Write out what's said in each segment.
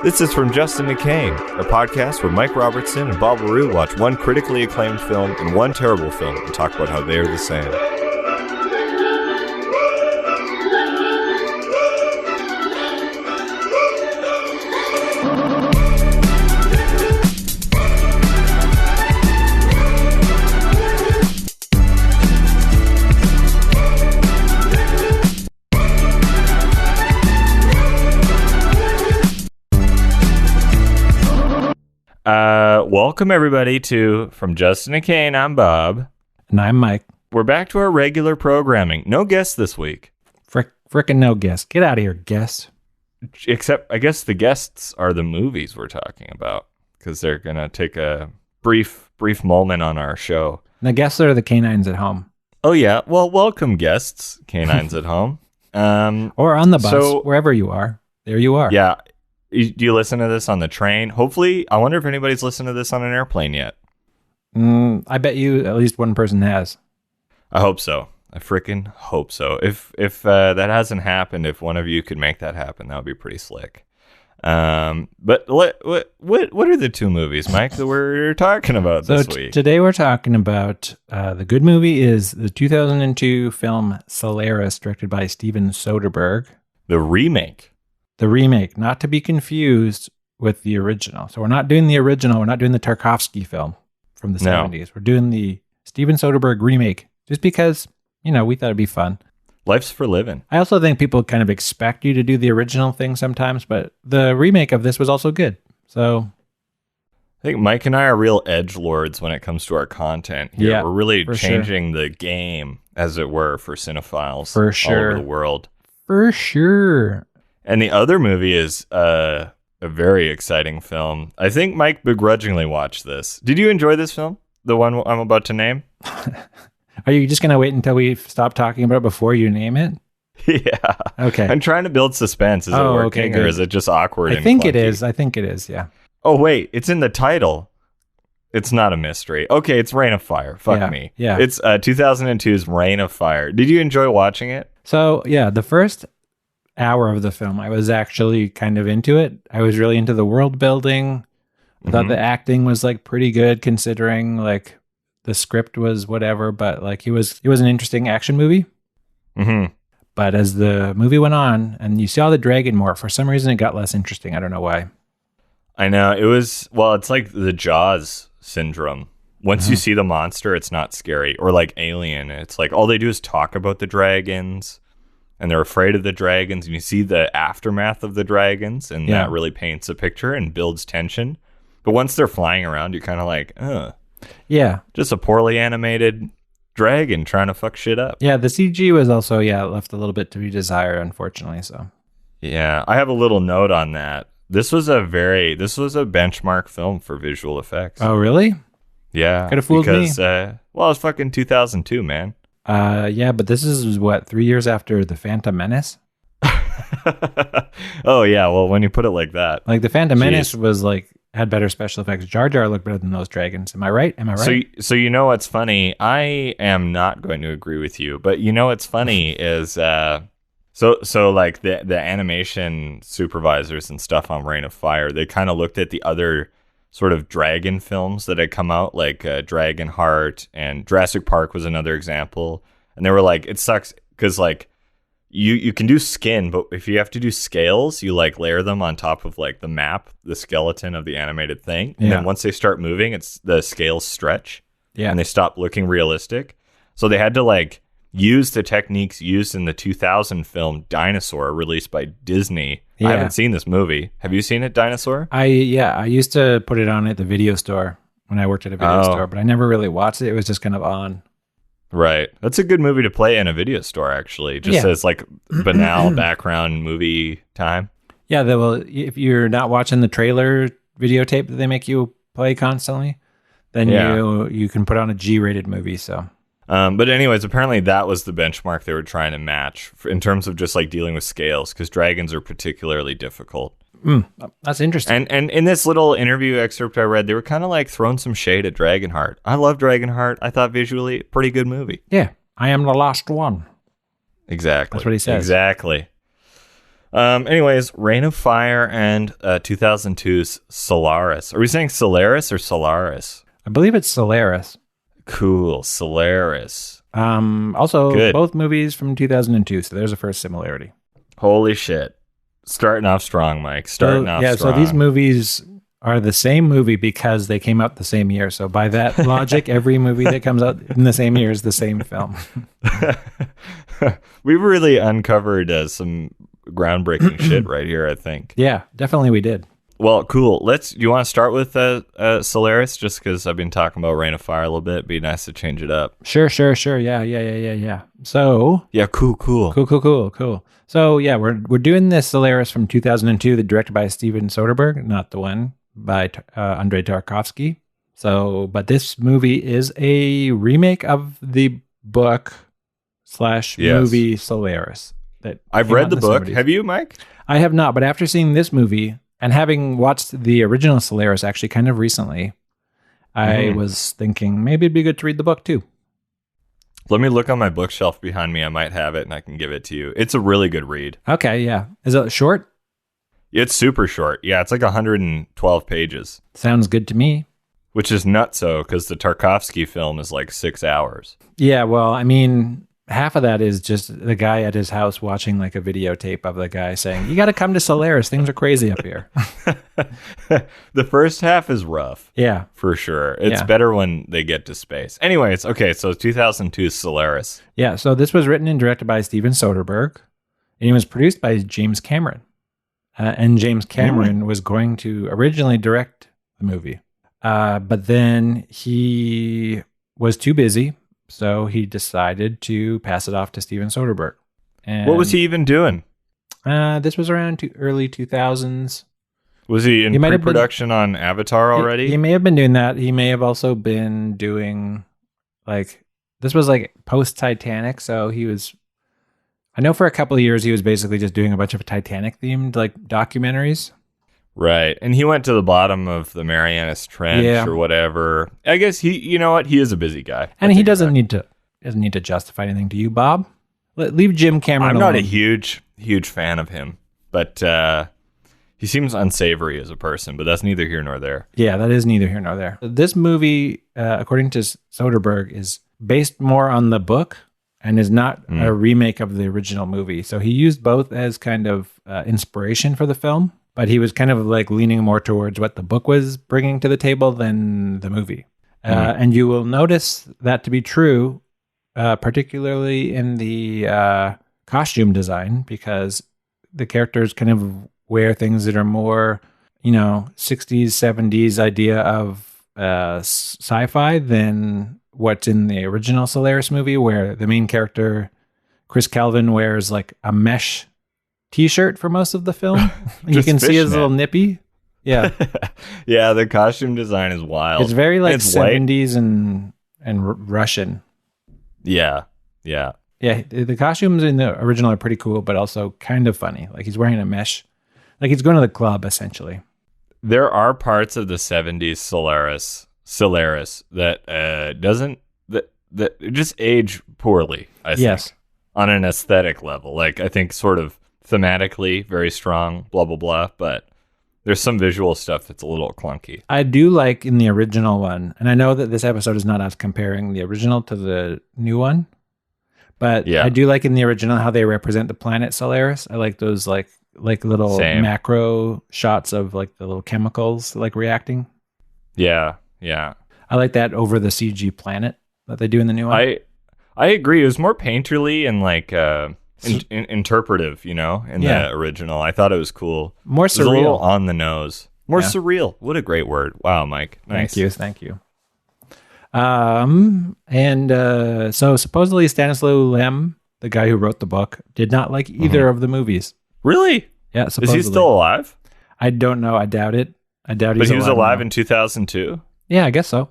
This is from Justin to Kane, a podcast where Mike Robertson and Bob LaRue watch one critically acclaimed film and one terrible film and talk about how they are the same. Welcome everybody to From Justin to Kane. I'm Bob. And I'm Mike. We're back to our regular programming. No guests this week. Frickin' no guests. Get out of here, guests. Except, I guess the guests are the movies we're talking about, because they're going to take a brief moment on our show. The guests are the canines at home. Oh, yeah. Well, welcome, guests, canines at home. Or on the bus, wherever you are. There you are. Yeah. Do you listen to this on the train? Hopefully, I wonder if anybody's listened to this on an airplane yet. I bet you at least one person has. I hope so. I freaking hope so. If that hasn't happened, if one of you could make that happen, that would be pretty slick. But what are the two movies, Mike, that we're talking about this week? Today we're talking about the good movie is the 2002 film Solaris, directed by Steven Soderbergh. The remake. The remake, not to be confused with the original. So we're not doing the original. We're not doing the Tarkovsky film from the 70s. We're doing the Steven Soderbergh remake just because, we thought it'd be fun. Life's for living. I also think people kind of expect you to do the original thing sometimes, but the remake of this was also good. So I think Mike and I are real edgelords when it comes to our content here. Yeah, we're really changing the game, as it were, for cinephiles for sure. all over the world. For sure. And the other movie is a very exciting film. I think Mike begrudgingly watched this. Did you enjoy this film? The one I'm about to name? Are you just going to wait until we stop talking about it before you name it? Yeah. Okay. I'm trying to build suspense. Is it working or is it just awkward? I think it is. Yeah. Oh, wait. It's in the title. It's not a mystery. Okay. It's Reign of Fire. Fuck me. Yeah. It's 2002's Reign of Fire. Did you enjoy watching it? So, yeah, the first hour of the film, I was actually kind of into it. I was really into the world building. I thought the acting was pretty good considering the script was whatever, but it was an interesting action movie. Mm-hmm. But as the movie went on and you saw the dragon more, for some reason it got less interesting. I don't know why. I know it's like the Jaws syndrome. Once you see the monster, it's not scary. Or like Alien, it's like all they do is talk about the dragons. And they're afraid of the dragons, and you see the aftermath of the dragons, and that really paints a picture and builds tension. But once they're flying around, you're kind of like, yeah, just a poorly animated dragon trying to fuck shit up. Yeah, the CG was also left a little bit to be desired, unfortunately. So, yeah, I have a little note on that. This was a benchmark film for visual effects. Oh, really? Yeah, could have fooled me. It was fucking 2002, man. Yeah, but this is 3 years after The Phantom Menace? Oh, yeah. Well, when you put it like that. The Phantom Menace was had better special effects. Jar Jar looked better than those dragons. Am I right? So you know what's funny? I am not going to agree with you, but you know what's funny is the animation supervisors and stuff on Reign of Fire, they kind of looked at the other sort of dragon films that had come out, like Dragonheart, and Jurassic Park was another example. And they were like, it sucks because you can do skin, but if you have to do scales, you layer them on top of the map, the skeleton of the animated thing. And then once they start moving, the scales stretch and they stop looking realistic. So they had to use the techniques used in the 2000 film Dinosaur, released by Disney. I haven't seen this movie. Have you seen it, Dinosaur? I used to put it on at the video store when I worked at a video store, but I never really watched it. It was just kind of on. Right. That's a good movie to play in a video store, actually. Just as banal background movie time. Yeah, if you're not watching the trailer videotape that they make you play constantly, then you can put on a G-rated movie, so... But anyways, apparently that was the benchmark they were trying to match in terms of just dealing with scales, because dragons are particularly difficult. That's interesting. And in this little interview excerpt I read, they were kind of throwing some shade at Dragonheart. I love Dragonheart. I thought visually pretty good movie. Yeah, I am the last one. Exactly. That's what he says. Exactly. Anyways, Reign of Fire and 2002's Solaris. Are we saying Solaris or Solaris? I believe it's Solaris. Cool, Solaris. Also, Good. both movies from 2002, so there's a first similarity. Holy shit. Starting off strong, Mike. Starting off strong. So these movies are the same movie because they came out the same year. So by that logic, every movie that comes out in the same year is the same film. We've really uncovered some groundbreaking shit right here, I think. Yeah, definitely we did. Well, cool. You want to start with Solaris, just because I've been talking about Reign of Fire a little bit. It'd be nice to change it up. Sure. Yeah. So yeah, cool. So yeah, we're doing this Solaris from 2002, directed by Steven Soderbergh, not the one by Andrei Tarkovsky. So, but this movie is a remake of the book / movie Solaris. That I've read the book. 70s. Have you, Mike? I have not, but after seeing this movie and having watched the original Solaris actually kind of recently, I was thinking maybe it'd be good to read the book too. Let me look on my bookshelf behind me. I might have it and I can give it to you. It's a really good read. Okay, yeah. Is it short? It's super short. Yeah, it's like 112 pages. Sounds good to me. Which is nutso because the Tarkovsky film is like 6 hours. Yeah, well, I mean, half of that is just the guy at his house watching like a videotape of the guy saying, "You got to come to Solaris. Things are crazy up here." The first half is rough. Yeah. For sure. It's better when they get to space. Anyways, okay, so 2002 Solaris. Yeah, so this was written and directed by Steven Soderbergh, and it was produced by James Cameron. And James Cameron was going to originally direct the movie. But then he was too busy, so he decided to pass it off to Steven Soderbergh. And what was he even doing? This was around early 2000s. Was he in pre-production on Avatar already? He may have been doing that. He may have also been doing, this was like post-Titanic, so he was... I know for a couple of years he was basically just doing a bunch of Titanic-themed documentaries. Right, and he went to the bottom of the Marianas Trench or whatever. I guess he is a busy guy, and he doesn't need to justify anything to you, Bob. Leave Jim Cameron alone. I'm not a huge fan of him, but he seems unsavory as a person. But that's neither here nor there. Yeah, that is neither here nor there. This movie, according to Soderbergh, is based more on the book and is not a remake of the original movie. So he used both as kind of inspiration for the film. But he was kind of leaning more towards what the book was bringing to the table than the movie. And you will notice that to be true, particularly in the costume design, because the characters kind of wear things that are more, 60s, 70s idea of sci-fi than what's in the original Solaris movie, where the main character, Chris Calvin, wears a mesh T-shirt for most of the film. You can see his little nippy. Yeah. Yeah, the costume design is wild. It's very 70s and Russian. Yeah. Yeah, the costumes in the original are pretty cool, but also kind of funny. He's wearing a mesh. He's going to the club, essentially. There are parts of the 70s Solaris that doesn't just age poorly, I think. Yes. On an aesthetic level. I think sort of thematically very strong, blah blah blah, but there's some visual stuff that's a little clunky. I do like in the original one, and I know that this episode is not us comparing the original to the new one, but I do like in the original how they represent the planet Solaris. I like those little macro shots of the little chemicals reacting. Yeah. I like that over the CG planet that they do in the new one. I agree. It was more painterly and interpretive, in the original. I thought it was cool. More surreal. It was a little on the nose. More surreal. What a great word. Wow, Mike. Nice. Thank you. So supposedly Stanislaw Lem, the guy who wrote the book, did not like either of the movies. Really? Yeah, supposedly. Is he still alive? I don't know. I doubt it. But he was alive in 2002? Yeah, I guess so.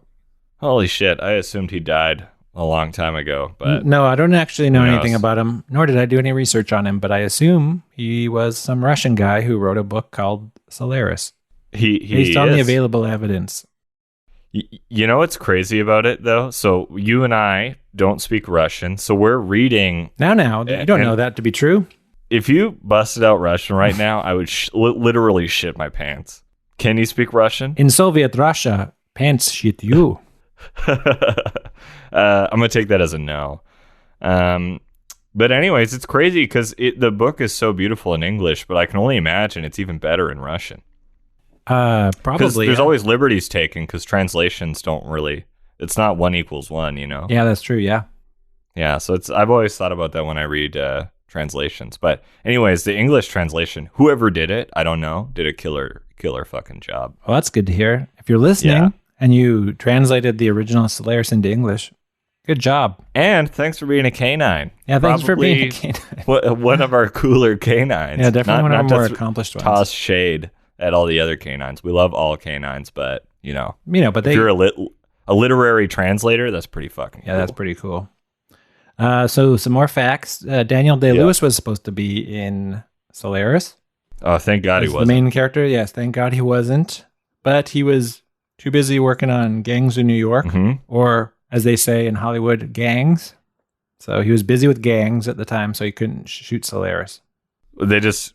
Holy shit. I assumed he died a long time ago, but no, I don't actually know anything about him, nor did I do any research on him, but I assume he was some Russian guy who wrote a book called Solaris. Based on the available evidence. You know what's crazy about it, though? So you and I don't speak Russian, so we're reading... Now, you don't know that to be true? If you busted out Russian right now, I would literally shit my pants. Can you speak Russian? In Soviet Russia, pants shit you. I'm going to take that as a no. But anyways, it's crazy because the book is so beautiful in English, but I can only imagine it's even better in Russian. Probably. There's always liberties taken because translations don't really, it's not 1 = 1, you know? Yeah, that's true. Yeah. Yeah. So I've always thought about that when I read translations. But anyways, the English translation, whoever did it, I don't know, did a killer fucking job. Well, that's good to hear. If you're listening and you translated the original Solaris into English, good job. And thanks for being a canine. Yeah, thanks for being a canine. One of our cooler canines. Yeah, definitely one of our more accomplished ones. Toss shade at all the other canines. We love all canines, but but if you're a literary translator, that's pretty fucking cool. That's pretty cool. So some more facts. Daniel Day-Lewis was supposed to be in Solaris. Oh, thank God he wasn't. The main character, yes, thank God he wasn't. But he was too busy working on Gangs of New York, or as they say in Hollywood, gangs. So he was busy with gangs at the time, so he couldn't shoot Solaris. They just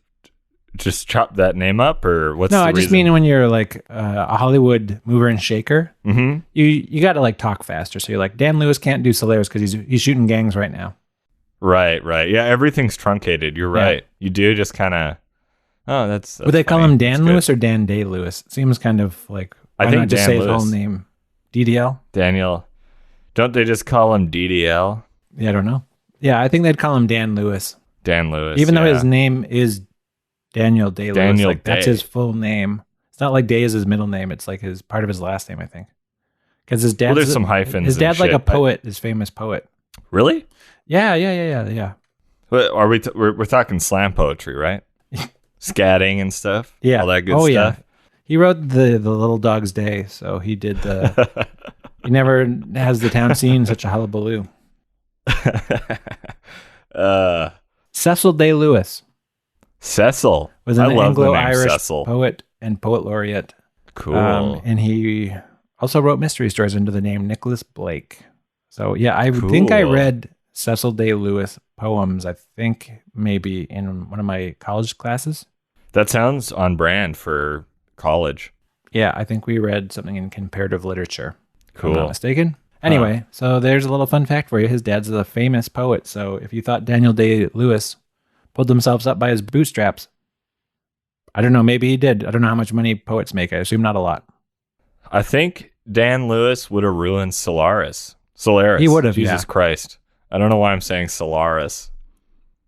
chop that name up, or what's the reason? No, I just mean when you're like a Hollywood mover and shaker, you got to like talk faster. So you're like, Dan Lewis can't do Solaris because he's shooting gangs right now. Right. Yeah, everything's truncated. You're right. Yeah. You do just kind of. Oh, that's. Would they call him Dan Lewis or Dan Day Lewis? Seems kind of like. Why I think not just Dan say Lewis. his whole name? DDL. Daniel. Don't they just call him DDL? Yeah, I don't know. Yeah, I think they'd call him Dan Lewis. Dan Lewis. Even though his name is Daniel Day-Lewis. Daniel like, that's his full name. It's not like Day is his middle name. It's like his part of his last name, I think. Because his dad. Well, there's some hyphens. His dad's and like a shit. poet, his famous poet. Really? Yeah. What, are we? We're talking slam poetry, right? Scatting and stuff. Yeah. All that good stuff. Yeah. He wrote the Little Dog's Day, so he did the. He never has the town seen such a hullabaloo. Cecil Day-Lewis. Cecil Was an I love the name Anglo-Irish Cecil. poet and poet laureate. Cool. And he also wrote mystery stories under the name Nicholas Blake. So yeah, I think I read Cecil Day-Lewis poems, I think maybe in one of my college classes. That sounds on brand for college. Yeah, I think we read something in comparative literature. Cool. If I'm not mistaken. Anyway, so there's a little fun fact for you. His dad's a famous poet. So if you thought Daniel Day-Lewis pulled themselves up by his bootstraps, I don't know. Maybe he did. I don't know how much money poets make. I assume not a lot. I think Dan Lewis would have ruined Solaris. He would have, Jesus Christ. I don't know why I'm saying Solaris.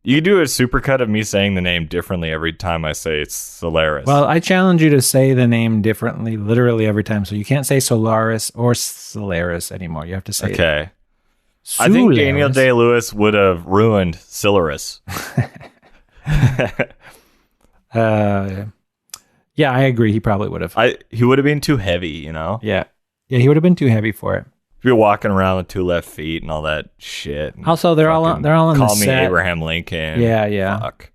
You could do a supercut of me saying the name differently every time I say it's Solaris. Well, I challenge you to say the name differently literally every time. So you can't say Solaris or Solaris anymore. You have to say okay. Solaris. I think Daniel Day-Lewis would have ruined Solaris. Yeah, I agree. He probably would have. He would have been too heavy, you know? Yeah, he would have been too heavy for it. If you're walking around with 2 left feet and all that shit. Also, they're all on the Call me set. Abraham Lincoln. Yeah. Fuck.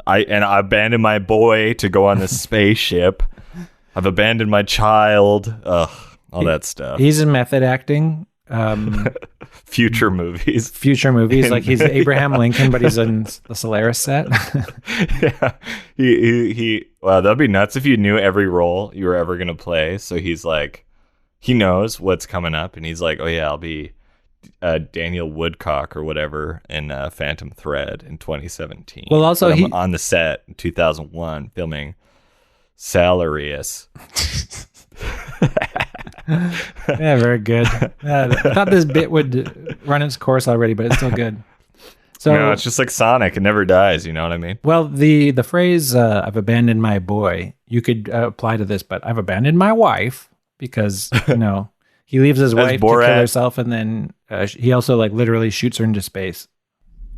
I abandoned my boy to go on this spaceship. I've abandoned my child. Ugh, all that stuff. He's in method acting. Future movies. Like he's Abraham Lincoln, but he's in the Solaris set. Yeah. He wow, that'd be nuts if you knew every role you were ever gonna play. So he's like, he knows what's coming up, and he's like, oh yeah, I'll be Daniel Woodcock or whatever in Phantom Thread in 2017. Well, also I'm on the set in 2001 filming Solaris. Yeah, very good. I thought this bit would run its course already, but it's still good. So no, it's just like Sonic. It never dies. You know what I mean? Well, the phrase "I've abandoned my boy" you could apply to this, but I've abandoned my wife because he leaves his wife to kill herself, and then he also like literally shoots her into space.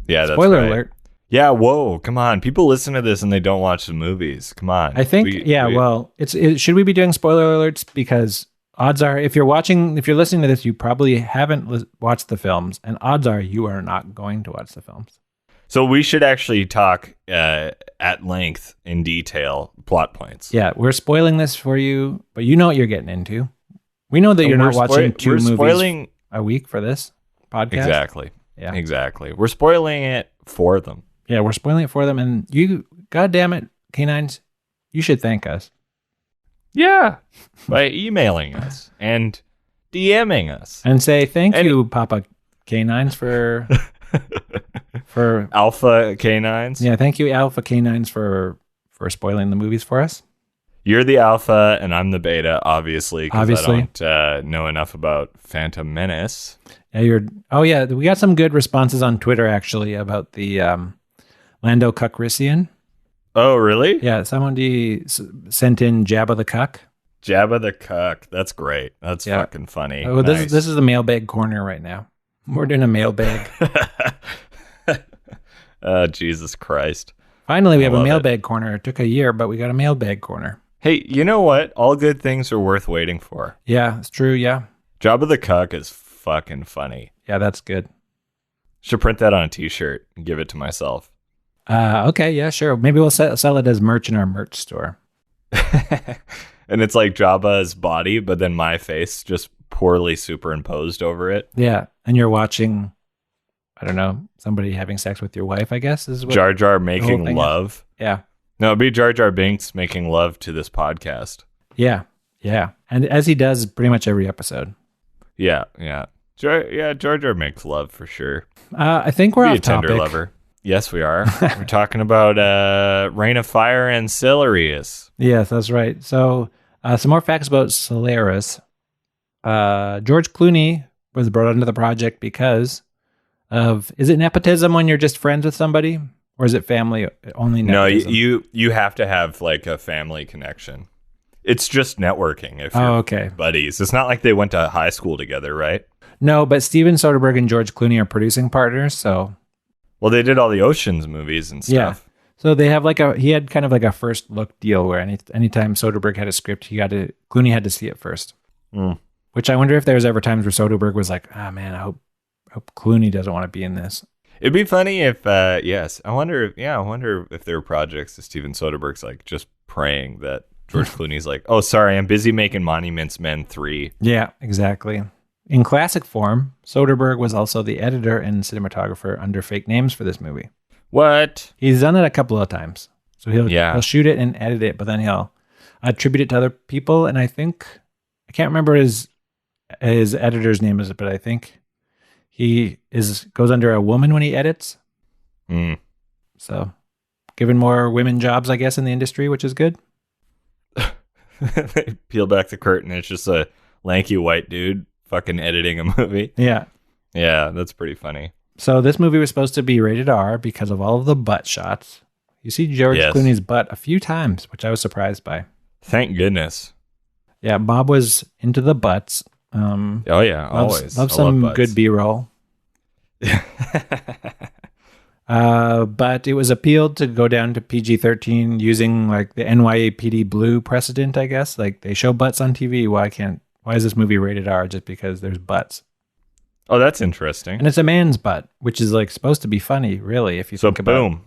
Yeah, that's spoiler right. alert. Yeah, whoa, come on. People listen to this and they don't watch the movies. Come on. I think, well, should we be doing spoiler alerts? Because odds are, if you're listening to this, you probably haven't watched the films, and odds are you are not going to watch the films. So we should actually talk at length, in detail, plot points. Yeah, we're spoiling this for you, but you know what you're getting into. We know that you're not watching 2 movies a week for this podcast. Exactly. Yeah. Exactly. We're spoiling it for them. Yeah, we're spoiling it for them. And you, God damn it, canines, you should thank us. Yeah, by emailing us and DMing us. And say thank you, Papa Canines, for Alpha Canines. Yeah, thank you, Alpha Canines, for spoiling the movies for us. You're the alpha and I'm the beta, obviously, because I don't know enough about Phantom Menace. Yeah, we got some good responses on Twitter, actually, about the Lando Calrissian. Oh, really? Yeah, somebody sent in Jabba the Cuck. Jabba the Cuck. That's great. That's fucking funny. Oh, nice. This is the mailbag corner right now. We're doing a mailbag. Jesus Christ. Finally, we have a mailbag corner. It took a year, but we got a mailbag corner. Hey, you know what? All good things are worth waiting for. Yeah, it's true, yeah. Jabba the Cuck is fucking funny. Yeah, that's good. Should print that on a t-shirt and give it to myself. Okay, yeah, sure. Maybe we'll sell it as merch in our merch store. And it's like Jabba's body, but then my face just poorly superimposed over it. Yeah, and you're watching, I don't know, somebody having sex with your wife, I guess, is what Jar Jar making love. Is. Yeah. No, it'd be Jar Jar Binks making love to this podcast. Yeah, yeah. And as he does pretty much every episode. Yeah. Jar Jar makes love for sure. I think we're off topic. Tender lover. Yes, we are. We're talking about Reign of Fire and Solaris. Yes, that's right. So some more facts about Solaris. George Clooney was brought into the project because of, is it nepotism when you're just friends with somebody? Or is it family only nepotism? No, you have to have like a family connection. It's just networking if you're buddies. It's not like they went to high school together, right? No, but Steven Soderbergh and George Clooney are producing partners, so... Well, they did all the Oceans movies and stuff. Yeah. So they have he had kind of like a first look deal where anytime Soderbergh had a script, Clooney had to see it first. Mm. Which I wonder if there was ever times where Soderbergh was like, man, I hope Clooney doesn't want to be in this. It'd be funny if, yes. I wonder if there were projects that Steven Soderbergh's like just praying that George Clooney's like, oh, sorry, I'm busy making Monuments Men 3. Yeah, exactly. In classic form, Soderbergh was also the editor and cinematographer under fake names for this movie. What? He's done it a couple of times. So he'll shoot it and edit it, but then he'll attribute it to other people. And I can't remember his editor's name is, but I think he goes under a woman when he edits. Mm. So given more women jobs, I guess, in the industry, which is good. They peel back the curtain. It's just a lanky white dude fucking editing a movie. Yeah. Yeah, that's pretty funny. So this movie was supposed to be rated R because of all of the butt shots. You see George Clooney's butt a few times, which I was surprised by. Thank goodness. Yeah, Bob was into the butts. Oh yeah, always. Love some good B-roll. But it was appealed to go down to PG-13 using like the NYAPD Blue precedent, I guess. Like they show butts on TV. Why is this movie rated R just because there's butts? Oh, that's interesting. And it's a man's butt, which is like supposed to be funny, really, if you think about it. So boom.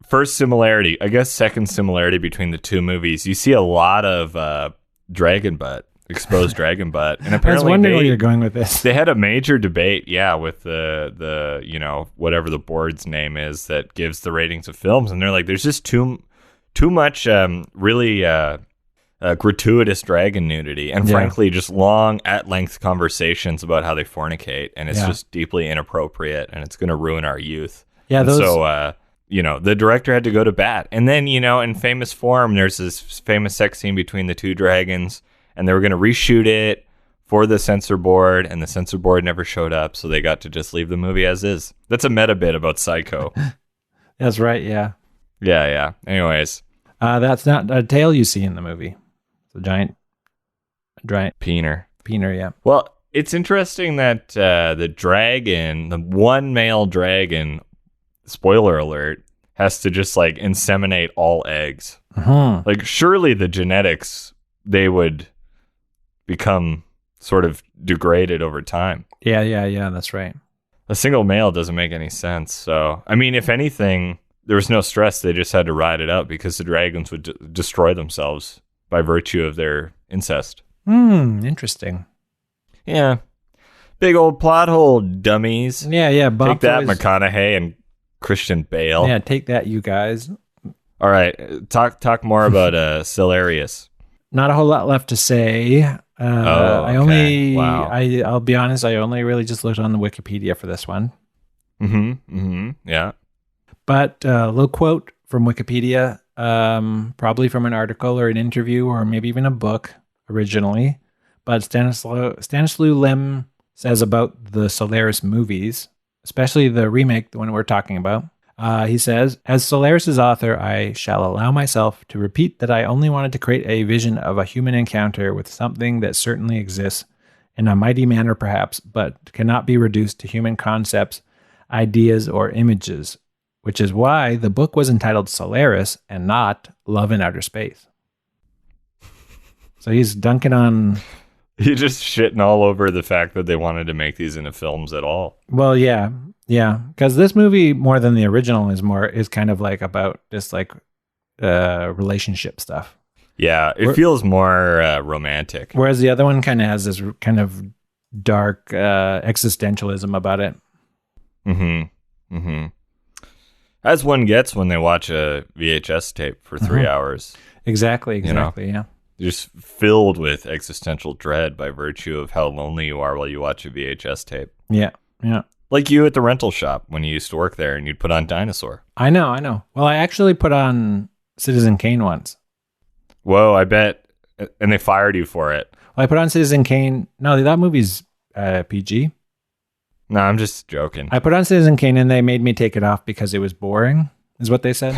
First similarity, I guess second similarity between the two movies. You see a lot of dragon butt. Exposed dragon butt, and apparently I was wondering where you're going with this. They had a major debate, with the whatever the board's name is that gives the ratings of films, and they're like, there's just too much really gratuitous dragon nudity, and frankly, just long at length conversations about how they fornicate, and it's just deeply inappropriate, and it's going to ruin our youth. Yeah, so the director had to go to bat, and then in famous form, there's this famous sex scene between the two dragons. And they were going to reshoot it for the censor board, and the censor board never showed up, so they got to just leave the movie as is. That's a meta bit about Psycho. That's right, yeah. Yeah. Anyways. That's not a tail you see in the movie. It's a giant peener. Peener, yeah. Well, it's interesting that the dragon, the one male dragon, spoiler alert, has to just like inseminate all eggs. Uh-huh. Like surely the genetics, they would become sort of degraded over time. Yeah, that's right. A single male doesn't make any sense. So, I mean, if anything, there was no stress. They just had to ride it out because the dragons would destroy themselves by virtue of their incest. Interesting. Yeah. Big old plot hole, dummies. Yeah. Take that, McConaughey, and Christian Bale. Yeah, take that, you guys. All right, talk more about Solaris. Not a whole lot left to say. Okay. Wow. I'll be honest, I only really just looked on the Wikipedia for this one. Yeah. But a little quote from Wikipedia, probably from an article or an interview or maybe even a book originally. But Stanislaw Lem says about the Solaris movies, especially the remake, the one we're talking about. He says, as Solaris' author, I shall allow myself to repeat that I only wanted to create a vision of a human encounter with something that certainly exists in a mighty manner perhaps, but cannot be reduced to human concepts, ideas, or images, which is why the book was entitled Solaris and not Love in Outer Space. So he's dunking on... He's just shitting all over the fact that they wanted to make these into films at all. Well, yeah, because this movie more than the original is kind of like about just like relationship stuff. Yeah, it feels more romantic. Whereas the other one kind of has this kind of dark existentialism about it. As one gets when they watch a VHS tape for 3 hours. Exactly, yeah. Just filled with existential dread by virtue of how lonely you are while you watch a VHS tape. Yeah. Like you at the rental shop when you used to work there and you'd put on Dinosaur. I know. Well, I actually put on Citizen Kane once. Whoa, I bet. And they fired you for it. Well, I put on Citizen Kane. No, that movie's PG. No, I'm just joking. I put on Citizen Kane and they made me take it off because it was boring, is what they said.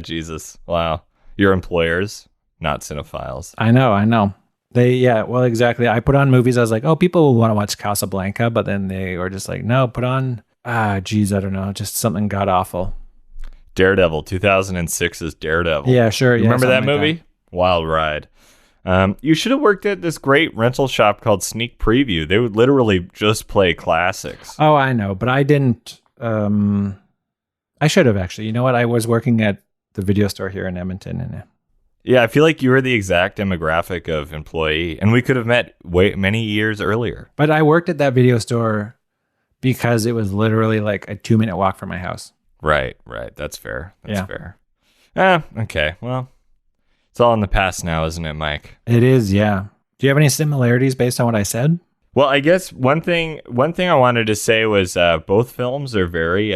Jesus. Wow. Your employers, not cinephiles. I know. Well, exactly. I put on movies. I was like, oh, people will want to watch Casablanca, but then they were just like, no, put on, I don't know, just something god awful. Daredevil, 2006's Daredevil. Yeah, sure. You remember that movie? That. Wild ride. You should have worked at this great rental shop called Sneak Preview. They would literally just play classics. Oh, I know, but I didn't. I should have actually. You know what? I was working at the video store here in Edmonton, and yeah, I feel like you were the exact demographic of employee, and we could have met many years earlier. But I worked at that video store because it was literally like a 2-minute walk from my house. Right. That's fair. That's fair. Okay. Well, it's all in the past now, isn't it, Mike? It is, yeah. Do you have any similarities based on what I said? Well, I guess one thing I wanted to say was both films are very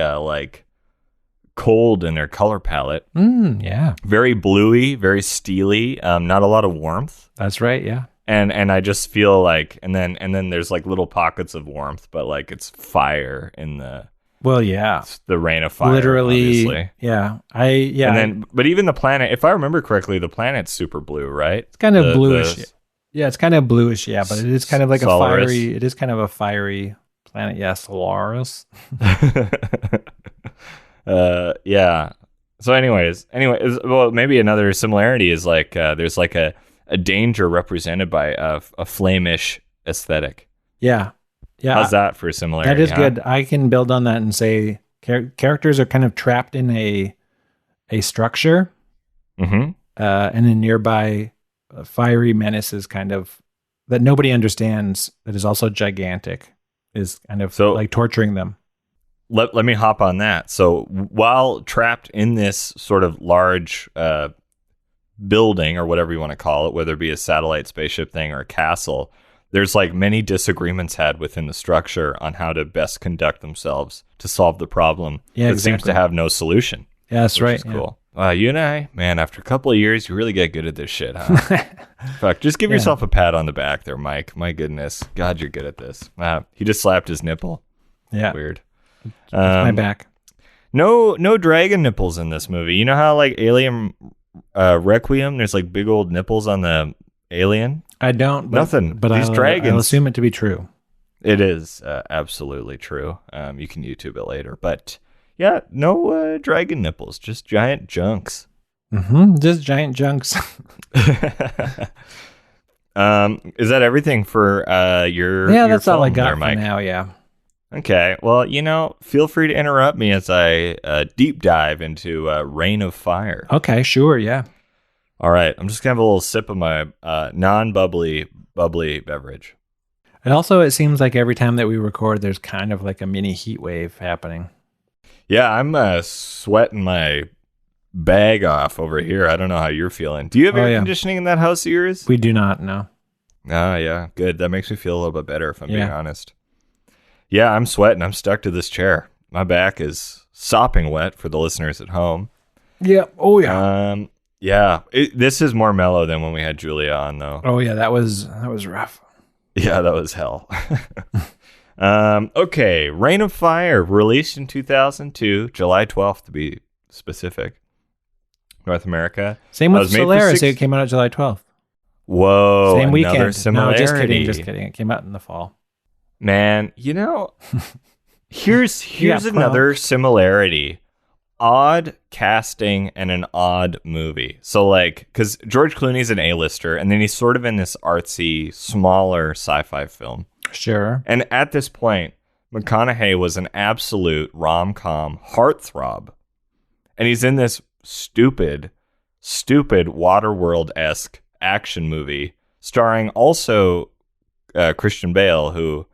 cold in their color palette. Yeah. Very bluey, very steely, not a lot of warmth. That's right, yeah. And I just feel like and then there's like little pockets of warmth, but like it's fire in the the rain of fire. Literally, obviously. Yeah. But even the planet, if I remember correctly, the planet's super blue, right? It's kind of bluish. Yeah, it's kind of bluish, yeah, but it is kind of like Solaris. it is kind of a fiery planet. Yeah, Solaris. Yeah. So anyways, well, maybe another similarity is like there's like a danger represented by a flamish aesthetic. Yeah. How's that for similarity? That is good. I can build on that and say characters are kind of trapped in a structure, and a nearby fiery menace is kind of that nobody understands. That is also gigantic. Is kind of like torturing them. Let me hop on that. So while trapped in this sort of large building or whatever you want to call it, whether it be a satellite spaceship thing or a castle, there's like many disagreements had within the structure on how to best conduct themselves to solve the problem. Yeah, it seems to have no solution. Yeah, that's right. Which is cool. You and I, man, after a couple of years, you really get good at this shit, huh? Fuck, just give yourself a pat on the back there, Mike. My goodness. God, you're good at this. He just slapped his nipple. Yeah. Weird. It's my back. No dragon nipples in this movie. You know how like Alien Requiem, there's like big old nipples on the alien? I don't. Nothing. But these dragons. I'll assume it to be true. It is absolutely true. You can YouTube it later. But yeah, no dragon nipples, just giant junks. Just giant junks. Is that everything for your that's all I got there, for Mike? now, yeah. Okay, well, feel free to interrupt me as I deep dive into Reign of Fire. Okay, sure, yeah. All right, I'm just going to have a little sip of my non-bubbly beverage. And also, it seems like every time that we record, there's kind of like a mini heat wave happening. Yeah, I'm sweating my bag off over here. I don't know how you're feeling. Do you have air conditioning in that house of yours? We do not, no. Ah, yeah, good. That makes me feel a little bit better, if I'm being honest. Yeah, I'm sweating. I'm stuck to this chair. My back is sopping wet for the listeners at home. Yeah. Oh, yeah. Yeah. This is more mellow than when we had Julia on, though. Oh, yeah. That was rough. Yeah, that was hell. Okay. Reign of Fire, released in 2002, July 12th to be specific. North America. Same with Solaris. It came out July 12th. Whoa. Same weekend. Similarity. No, just kidding. It came out in the fall. Man, here's another similarity. Odd casting and an odd movie. So because George Clooney's an A-lister, and then he's sort of in this artsy, smaller sci-fi film. Sure. And at this point, McConaughey was an absolute rom-com heartthrob. And he's in this stupid Waterworld-esque action movie starring also Christian Bale, who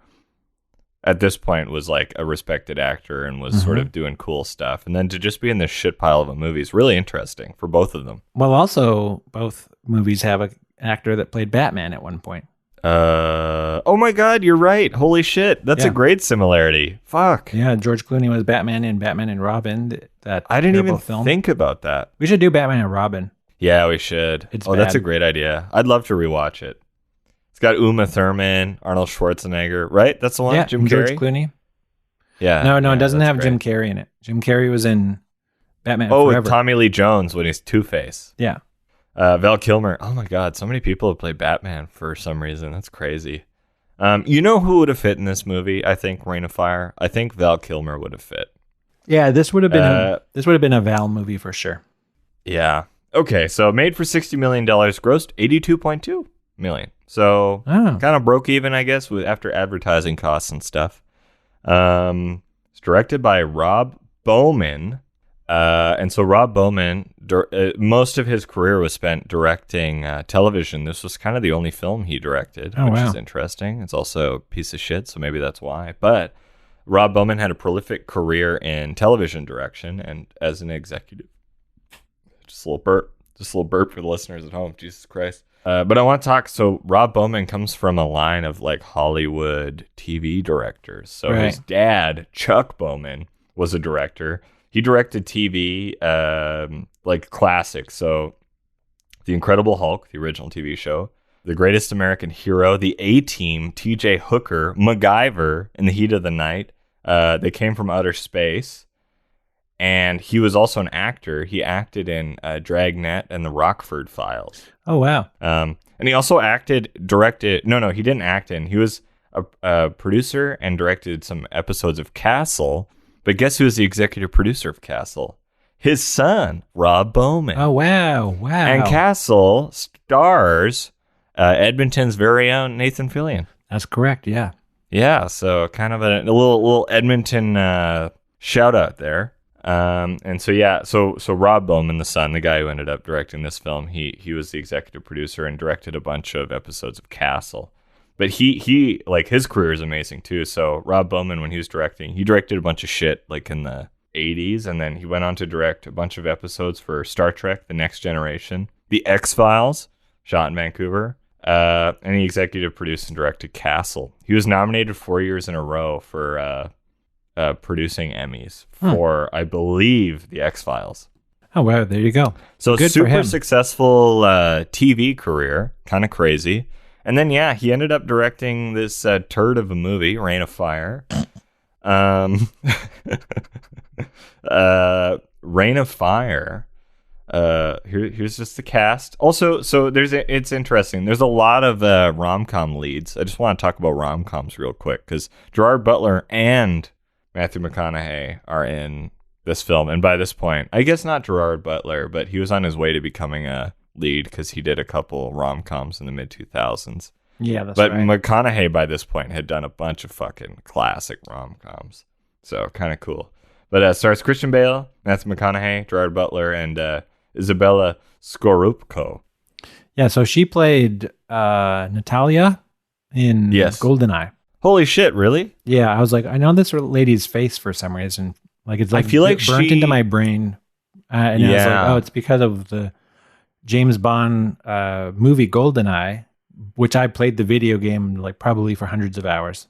at this point was like a respected actor and was sort of doing cool stuff. And then to just be in this shit pile of a movie is really interesting for both of them. Well, also, both movies have an actor that played Batman at one point. Oh my God, you're right. Holy shit. That's a great similarity. Fuck. Yeah, George Clooney was Batman in Batman and Robin. That I didn't even think about that. We should do Batman and Robin. Yeah, we should. That's a great idea. I'd love to rewatch it. It's got Uma Thurman, Arnold Schwarzenegger, right? That's the one? Yeah, Jim Carrey? George Clooney. Yeah. No, it doesn't have great. Jim Carrey in it. Jim Carrey was in Batman Forever. Oh, Tommy Lee Jones when he's Two-Face. Yeah. Val Kilmer. Oh my God, so many people have played Batman for some reason. That's crazy. You know who would have fit in this movie? I think Reign of Fire. I think Val Kilmer would have fit. Yeah, this would have been a Val movie for sure. Yeah. Okay, so made for $60 million, grossed $82.2 million. So kind of broke even, I guess, after advertising costs and stuff. It's directed by Rob Bowman. And so Rob Bowman, most of his career was spent directing television. This was kind of the only film he directed, which is interesting. It's also a piece of shit, so maybe that's why. But Rob Bowman had a prolific career in television direction and as an executive. Just a little burp for the listeners at home. Jesus Christ. But I want to talk. So Rob Bowman comes from a line of Hollywood TV directors. So his dad, Chuck Bowman, was a director. He directed TV, classics. So The Incredible Hulk, the original TV show, The Greatest American Hero, The A-Team, T.J. Hooker, MacGyver, In the Heat of the Night. They Came from Outer Space. And he was also an actor. He acted in Dragnet and The Rockford Files. Oh, wow. And he also directed. No, he didn't act in. He was a producer and directed some episodes of Castle. But guess who is the executive producer of Castle? His son, Rob Bowman. Oh, wow. And Castle stars Edmonton's very own Nathan Fillion. That's correct, yeah. Yeah, so kind of a little Edmonton shout out there. And so Rob Bowman, the son, the guy who ended up directing this film, he was the executive producer and directed a bunch of episodes of Castle. But he his career is amazing too. So Rob Bowman, when he was directing, he directed a bunch of shit in the 80s, and then he went on to direct a bunch of episodes for Star Trek: The Next Generation, The X-Files, shot in Vancouver, and he executive produced and directed Castle. He was nominated 4 years in a row for producing Emmys for, I believe, The X-Files. Oh, wow, there you go. So good super successful TV career, kind of crazy. And then, he ended up directing this turd of a movie, Reign of Fire. Reign of Fire. Here's just the cast. Also, so it's interesting. There's a lot of rom-com leads. I just want to talk about rom-coms real quick because Gerard Butler and Matthew McConaughey are in this film. And by this point, I guess not Gerard Butler, but he was on his way to becoming a lead because he did a couple rom-coms in the mid-2000s. Yeah, that's right. But McConaughey by this point had done a bunch of fucking classic rom-coms. So kind of cool. But stars Christian Bale, Matthew McConaughey, Gerard Butler, and Isabella Scorupco. Yeah, so she played Natalia in Yes. GoldenEye. Holy shit, really? Yeah, I was like, I know this lady's face for some reason. Like it's like I feel like burnt into my brain. And I was like, Yeah. oh, it's because of the James Bond movie GoldenEye, which I played the video game like probably for hundreds of hours.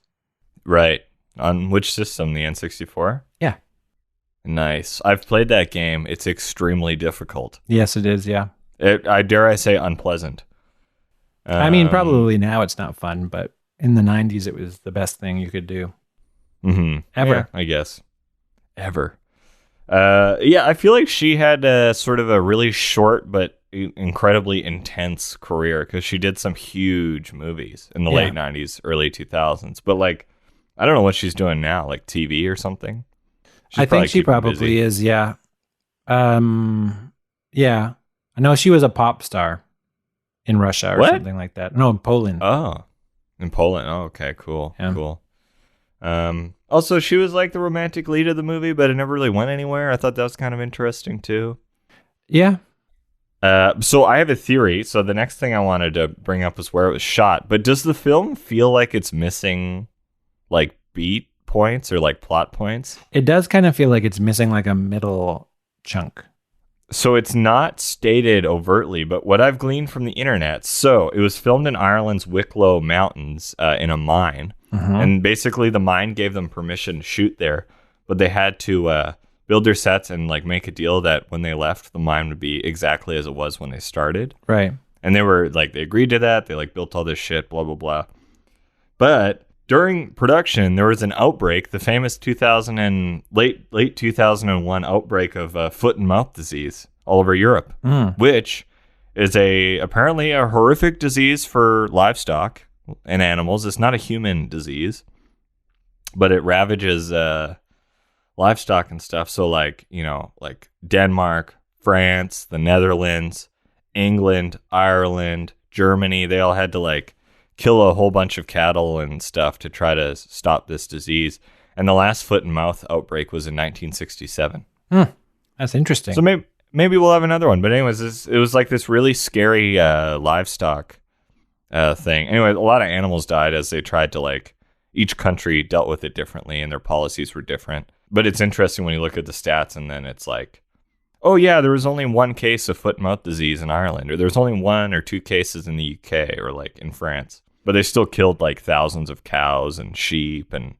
Right. On which system? The N64? Yeah. Nice. I've played that game. It's extremely difficult. Yes, it is. Yeah. I dare I say unpleasant. I mean, probably now it's not fun, but in the 90s, it was the best thing you could do. Ever. Yeah, I guess. Ever. Yeah, I feel like she had sort of a really short but incredibly intense career because she did some huge movies in the late 90s, early 2000s. But like, I don't know what she's doing now, like TV or something. I think she probably is, yeah. Yeah. I know she was a pop star in Russia or something like that. No, in Poland. Oh, in Poland. Oh, okay, cool. Yeah. Cool. Also, she was like the romantic lead of the movie, but it never really went anywhere. I thought that was kind of interesting too. Yeah. So I have a theory. So the next thing I wanted to bring up was where it was shot. But does the film feel like it's missing like beat points or like plot points? It does kind of feel like it's missing like a middle chunk. So it's not stated overtly, but what I've gleaned from the internet. So it was filmed in Ireland's Wicklow Mountains in a mine. And basically the mine gave them permission to shoot there, but they had to build their sets and like make a deal that when they left, the mine would be exactly as it was when they started. Right. And they were like, they agreed to that. They like built all this shit, blah, blah, blah. But during production, there was an outbreak, the famous late 2001 outbreak of foot and mouth disease all over Europe, which is apparently a horrific disease for livestock and animals. It's not a human disease, but it ravages livestock and stuff. So like, like Denmark, France, the Netherlands, England, Ireland, Germany, they all had to like kill a whole bunch of cattle and stuff to try to stop this disease. And the last foot and mouth outbreak was in 1967. That's interesting. So maybe we'll have another one. But anyways, it was like this really scary livestock thing. Anyway, a lot of animals died as they tried to like, each country dealt with it differently and their policies were different. But it's interesting when you look at the stats and then it's like, oh yeah, there was only one case of foot and mouth disease in Ireland, or there's only 1 or 2 cases in the UK or like in France. But they still killed like thousands of cows and sheep and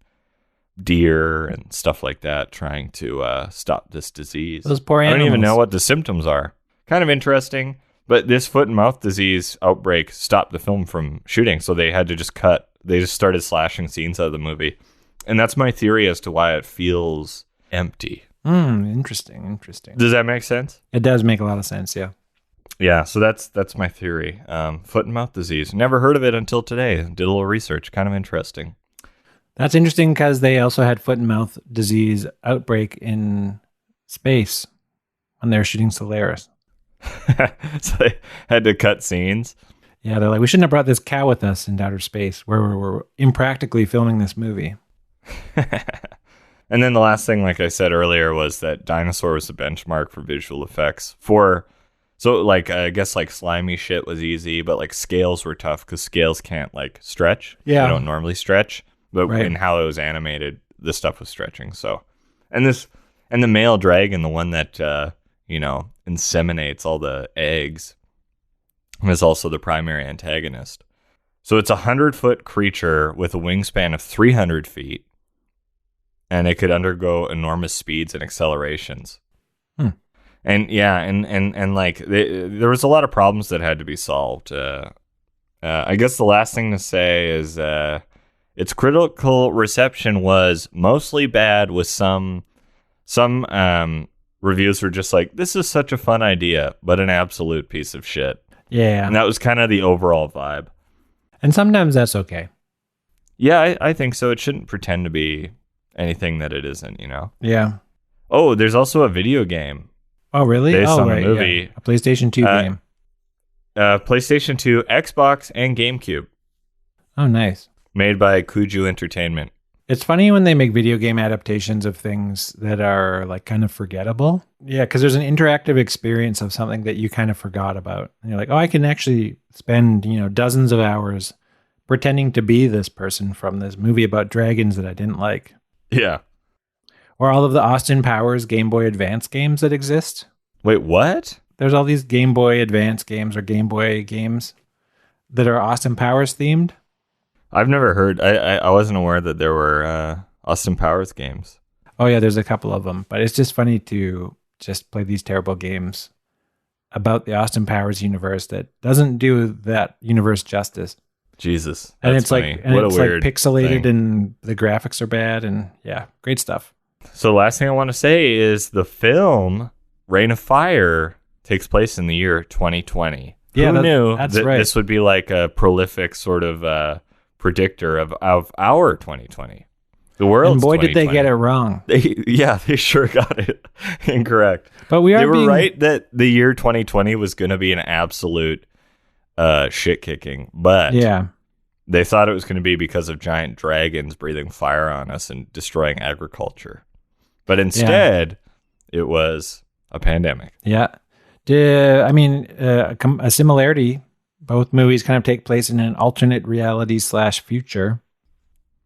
deer and stuff like that trying to stop this disease. Those poor animals. I don't even know what the symptoms are. Kind of interesting. But this foot and mouth disease outbreak stopped the film from shooting, so they had to just cut. They just started slashing scenes out of the movie. And that's my theory as to why it feels empty. Interesting. Does that make sense? It does make a lot of sense, yeah. Yeah, so that's my theory. Foot and mouth disease. Never heard of it until today. Did a little research. Kind of interesting. That's interesting because they also had foot and mouth disease outbreak in space when they were shooting Solaris. So they had to cut scenes. Yeah, they're like, we shouldn't have brought this cow with us into outer space where we're impractically filming this movie. And then the last thing, like I said earlier, was that Dinosaur was the benchmark for visual effects. So like, I guess like slimy shit was easy, but like scales were tough because scales can't like stretch. Yeah. They don't normally stretch, but Right. in how it was animated, the stuff was stretching. So, and the male dragon, the one that, inseminates all the eggs, is also the primary antagonist. So it's a 100-foot creature with a wingspan of 300 feet, and it could undergo enormous speeds and accelerations. And yeah, and like there was a lot of problems that had to be solved. I guess the last thing to say is its critical reception was mostly bad, with some reviews were just like, this is such a fun idea, but an absolute piece of shit. Yeah. And that was kind of the overall vibe. And sometimes that's okay. Yeah, I think so. It shouldn't pretend to be anything that it isn't, Yeah. Oh, there's also a video game. Oh, really? Based on the right, movie. yeah. A PlayStation 2 game. PlayStation 2, Xbox, and GameCube. Oh, nice. Made by Kuju Entertainment. It's funny when they make video game adaptations of things that are like kind of forgettable. Yeah, because there's an interactive experience of something that you kind of forgot about. And you're like, oh, I can actually spend, dozens of hours pretending to be this person from this movie about dragons that I didn't like. Yeah. Or all of the Austin Powers Game Boy Advance games that exist. Wait, what? There's all these Game Boy Advance games or Game Boy games that are Austin Powers themed. I've never heard. I wasn't aware that there were Austin Powers games. Oh yeah, there's a couple of them, but it's just funny to just play these terrible games about the Austin Powers universe that doesn't do that universe justice. Jesus, And that's it's funny. like, and What it's a weird like pixelated, thing. and the graphics are bad, and yeah, great stuff. So the last thing I want to say is the film Reign of Fire takes place in the year 2020. Yeah, Who knew that's that right. this would be like a prolific sort of predictor of our 2020? The world's And boy, did they 2020. get it wrong. They sure got it incorrect. But we are They were being right that the year 2020 was going to be an absolute shit kicking, but Yeah, they thought it was going to be because of giant dragons breathing fire on us and destroying agriculture. But instead, it was a pandemic. yeah. A similarity. Both movies kind of take place in an alternate reality / future.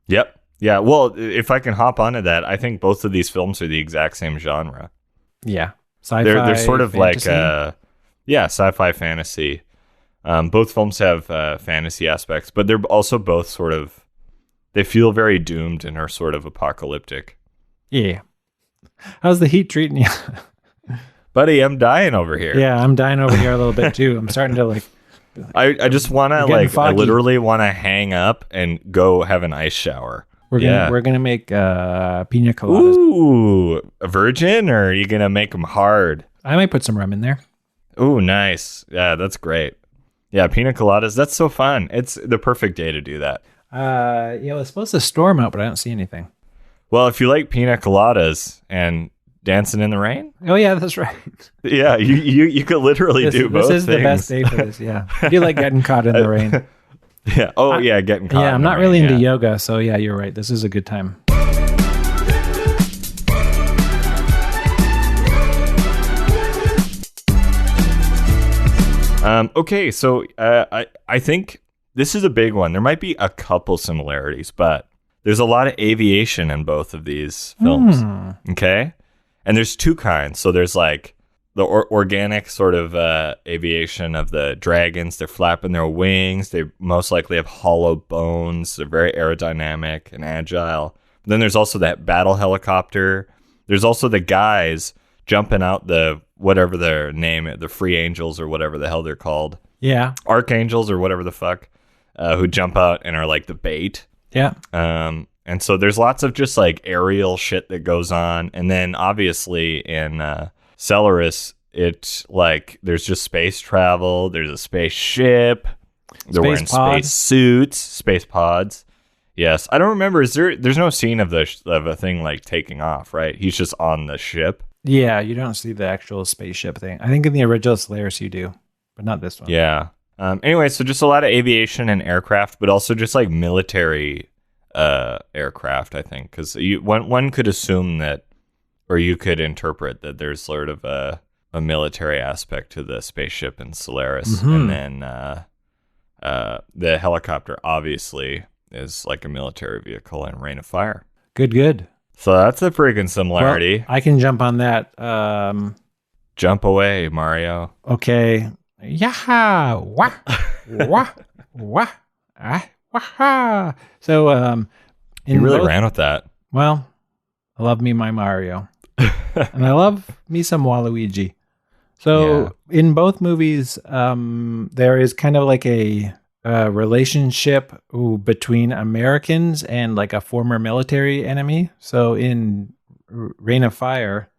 Yep. Yeah. Well, if I can hop onto that, I think both of these films are the exact same genre. Yeah, sci-fi. They're sort of fantasy. like sci-fi fantasy. Both films have fantasy aspects, but they're also both sort of, they feel very doomed and are sort of apocalyptic. Yeah. How's the heat treating you? Buddy, I'm dying over here. Yeah, I'm dying over here a little bit too. I'm starting to like. I just want to Getting I foggy. literally want to hang up and go have an ice shower. We're gonna make pina coladas. Ooh, a virgin, or are you gonna make them hard? I might put some rum in there. Ooh, nice. Yeah, that's great. Yeah, pina coladas. That's so fun. It's the perfect day to do that. It's supposed to storm out, but I don't see anything. Well, if you like pina coladas and dancing in the rain, Oh yeah, that's right. yeah, you could literally do both This is things. the best day for this. Yeah, I do like getting caught in the rain. Yeah. Oh, yeah, getting caught. Yeah, in I'm the not rain, really into yeah. yoga, so yeah, you're right. This is a good time. Okay, so I think this is a big one. There might be a couple similarities, but there's a lot of aviation in both of these films. Okay, and there's two kinds. So there's like the organic sort of aviation of the dragons. They're flapping their wings. They most likely have hollow bones. They're very aerodynamic and agile. Then there's also that battle helicopter. There's also the guys jumping out the whatever their name, the free angels or whatever the hell they're called, Yeah, archangels or whatever the fuck, who jump out and are like the bait. yeah. And so there's lots of just like aerial shit that goes on, and then obviously in Solaris, it like there's just space travel. There's a spaceship. They're wearing pod. space suits, space pods. Yes, I don't remember. There's no scene of a thing like taking off, right? He's just on the ship. Yeah, you don't see the actual spaceship thing. I think in the original Solaris you do, but not this one. Yeah. Anyway, so just a lot of aviation and aircraft, but also just like military aircraft, I think, because one could assume that, or you could interpret that there's sort of a military aspect to the spaceship in Solaris, and then the helicopter obviously is like a military vehicle in Reign of Fire. Good. So that's a freaking similarity. Well, I can jump on that. Jump away, Mario. Okay. Yaha! Wah! Wah! Wah! Ah! Waha! So, You really ran with that. Well, I love me my Mario. And I love me some Waluigi. So, in both movies, there is kind of like a relationship between Americans and like a former military enemy. So, in Reign of Fire,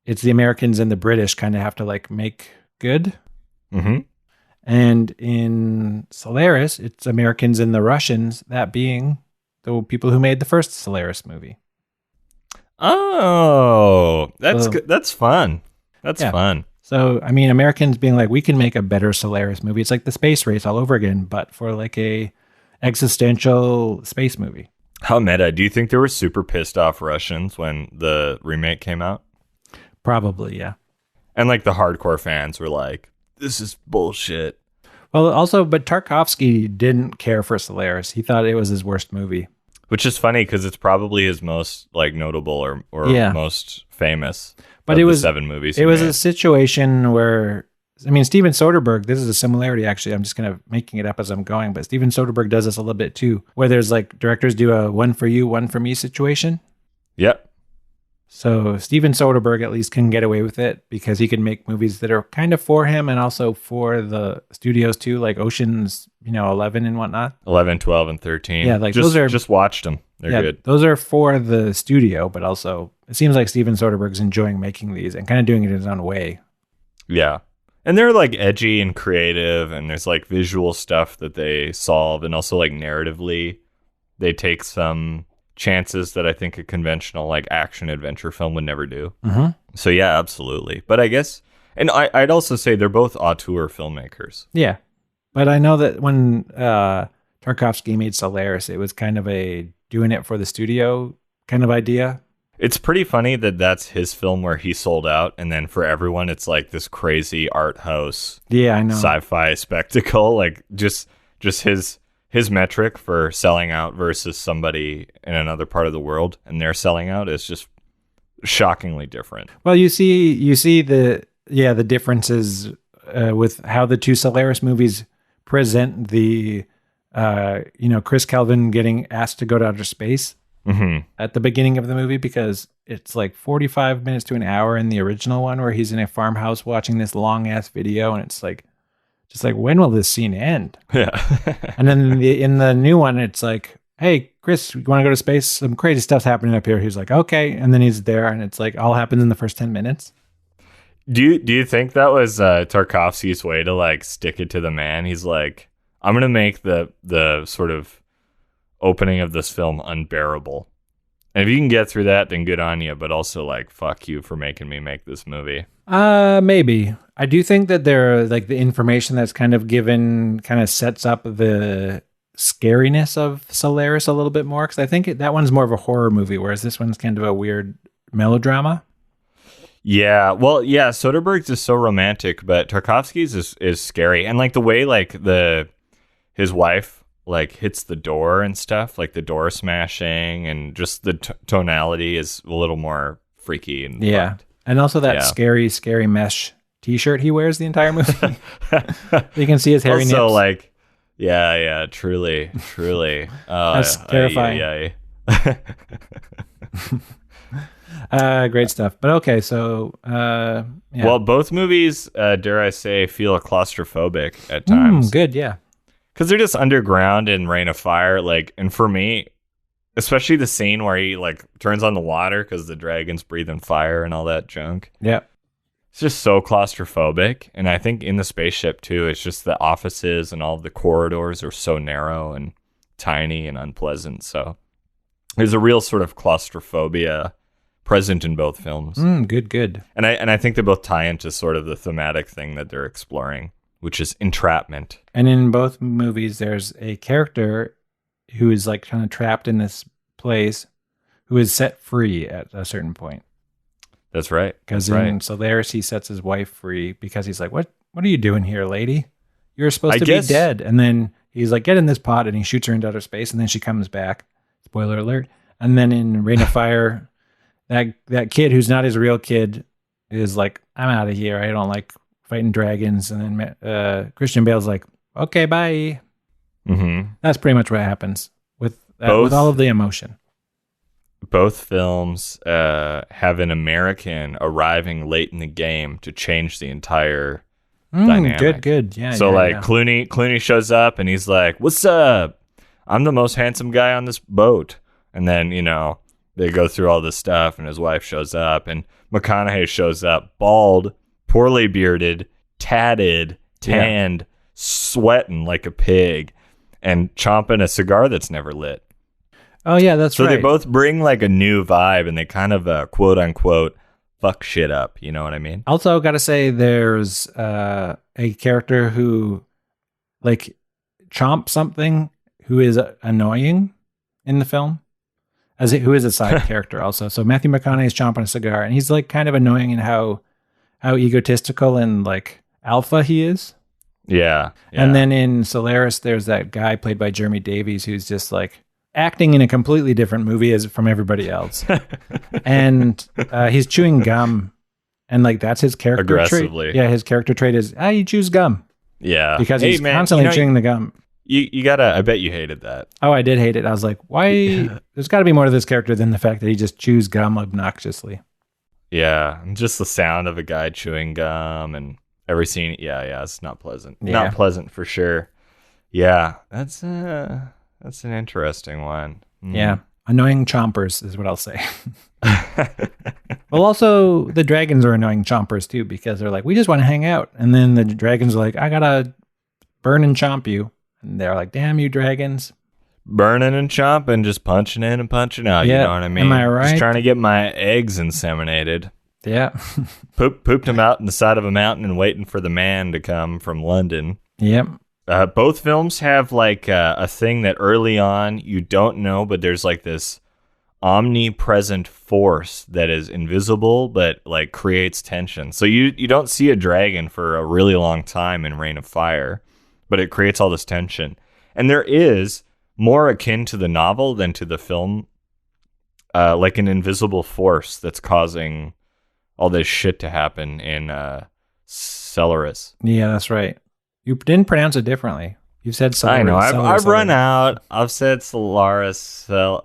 it's the Americans and the British kind of have to like make good. Mm-hmm. And in Solaris, it's Americans and the Russians, that being the people who made the first Solaris movie. Oh, that's good. That's fun. That's fun. So, I mean, Americans being like, we can make a better Solaris movie. It's like the space race all over again, but for like a existential space movie. How meta. Do you think there were super pissed off Russians when the remake came out? Probably, yeah. And like the hardcore fans were like, this is bullshit. Well, also, but Tarkovsky didn't care for Solaris. He thought it was his worst movie. Which is funny because it's probably his most like notable or most famous. But it was 7 movies. It was a situation where, I mean, Steven Soderbergh, this is a similarity actually. I'm just kind of making it up as I'm going, but Steven Soderbergh does this a little bit too, where there's like directors do a one for you, one for me situation. Yep. So Steven Soderbergh at least can get away with it because he can make movies that are kind of for him and also for the studios too, like Ocean's, 11 and whatnot. 11, 12, and 13. Yeah, like those are just watched them. They're good. Those are for the studio, but also it seems like Steven Soderbergh's enjoying making these and kind of doing it in his own way. Yeah. And they're like edgy and creative, and there's like visual stuff that they solve, and also like narratively, they take some chances that I think a conventional like action adventure film would never do. Mm-hmm. So yeah, absolutely. But I guess, and I'd also say they're both auteur filmmakers. Yeah, but I know that when Tarkovsky made Solaris, it was kind of a doing it for the studio kind of idea. It's pretty funny that that's his film where he sold out, and then for everyone, it's like this crazy art house, I know, sci-fi spectacle. Like just his metric for selling out versus somebody in another part of the world and they're selling out is just shockingly different. Well, you see the differences with how the two Solaris movies present the Chris Kelvin getting asked to go to outer space at the beginning of the movie, because it's like 45 minutes to an hour in the original one where he's in a farmhouse watching this long ass video, and it's like, just like, when will this scene end? Yeah. And then in the new one, it's like, hey, Chris, you want to go to space? Some crazy stuff's happening up here. He's like, okay. And then he's there, and it's like all happens in the first 10 minutes. Do you think that was Tarkovsky's way to like stick it to the man? He's like, I'm going to make the sort of opening of this film unbearable. And if you can get through that, then good on you. But also like, fuck you for making me make this movie. Maybe. I do think that there, like, the information that's kind of given kind of sets up the scariness of Solaris a little bit more, because I think that one's more of a horror movie, whereas this one's kind of a weird melodrama. Yeah, well, yeah, Soderbergh's is so romantic, but Tarkovsky's is scary, and like the way like his wife like hits the door and stuff, like the door smashing, and just the tonality is a little more freaky and fucked. And also that scary mesh T-shirt he wears the entire movie. You can see his hairy nips. Also, like, truly. That's terrifying. Great stuff. But okay, so well, both movies, dare I say, feel claustrophobic at times. Good, yeah. Because they're just underground in Reign of Fire, like, and for me, especially the scene where he like turns on the water because the dragon's breathing fire and all that junk. Yeah. It's just so claustrophobic. And I think in the spaceship too, it's just the offices and all of the corridors are so narrow and tiny and unpleasant. So there's a real sort of claustrophobia present in both films. Good. And I think they both tie into sort of the thematic thing that they're exploring, which is entrapment. And in both movies, there's a character who is like kind of trapped in this place, who is set free at a certain point. That's right. Because in Solaris, he sets his wife free because he's like, what are you doing here, lady? You're supposed to be dead. And then he's like, get in this pod, and he shoots her into outer space, and then she comes back. Spoiler alert. And then in Reign of Fire, that kid who's not his real kid is like, I'm out of here. I don't like fighting dragons. And then Christian Bale's like, okay, bye. Mm-hmm. That's pretty much what happens with all of the emotion. Both films have an American arriving late in the game to change the entire dynamic. Good. Yeah. So Clooney shows up and he's like, "What's up? I'm the most handsome guy on this boat." And then they go through all this stuff, and his wife shows up, and McConaughey shows up, bald, poorly bearded, tatted, tanned, sweating like a pig, and chomping a cigar that's never lit. Oh, yeah, that's right. So they both bring like a new vibe, and they kind of quote unquote fuck shit up. You know what I mean? Also, got to say, there's a character who like chomps something who is annoying in the film, who is a side character also. So Matthew McConaughey is chomping a cigar, and he's like kind of annoying in how egotistical and like alpha he is. Yeah. And then in Solaris, there's that guy played by Jeremy Davies who's just like acting in a completely different movie as from everybody else. And he's chewing gum. And like that's his character aggressively. trait. Yeah, his character trait is, you chews gum. Yeah. Because he's constantly chewing the gum. You gotta, I bet you hated that. Oh, I did hate it. I was like, why? There's got to be more to this character than the fact that he just chews gum obnoxiously. Yeah. And just the sound of a guy chewing gum and every scene. Yeah. It's not pleasant. Yeah. Not pleasant for sure. Yeah. That's an interesting one. Yeah. Annoying chompers is what I'll say. Well, also the dragons are annoying chompers too, because they're like, we just want to hang out. And then the dragons are like, I gotta burn and chomp you. And they're like, damn you dragons. Burning and chomping, just punching in and punching out. Yeah. You know what I mean? Am I right? Just trying to get my eggs inseminated. Yeah. Pooped them out in the side of a mountain and waiting for the man to come from London. Yep. Both films have like a thing that early on you don't know, but there's like this omnipresent force that is invisible but like creates tension. So you don't see a dragon for a really long time in Reign of Fire, but it creates all this tension. And there is more akin to the novel than to the film, like an invisible force that's causing all this shit to happen in Solaris. Yeah, that's right. You didn't pronounce it differently. You said Solaris. I know. Solaris, I've run out. I've said Solaris. How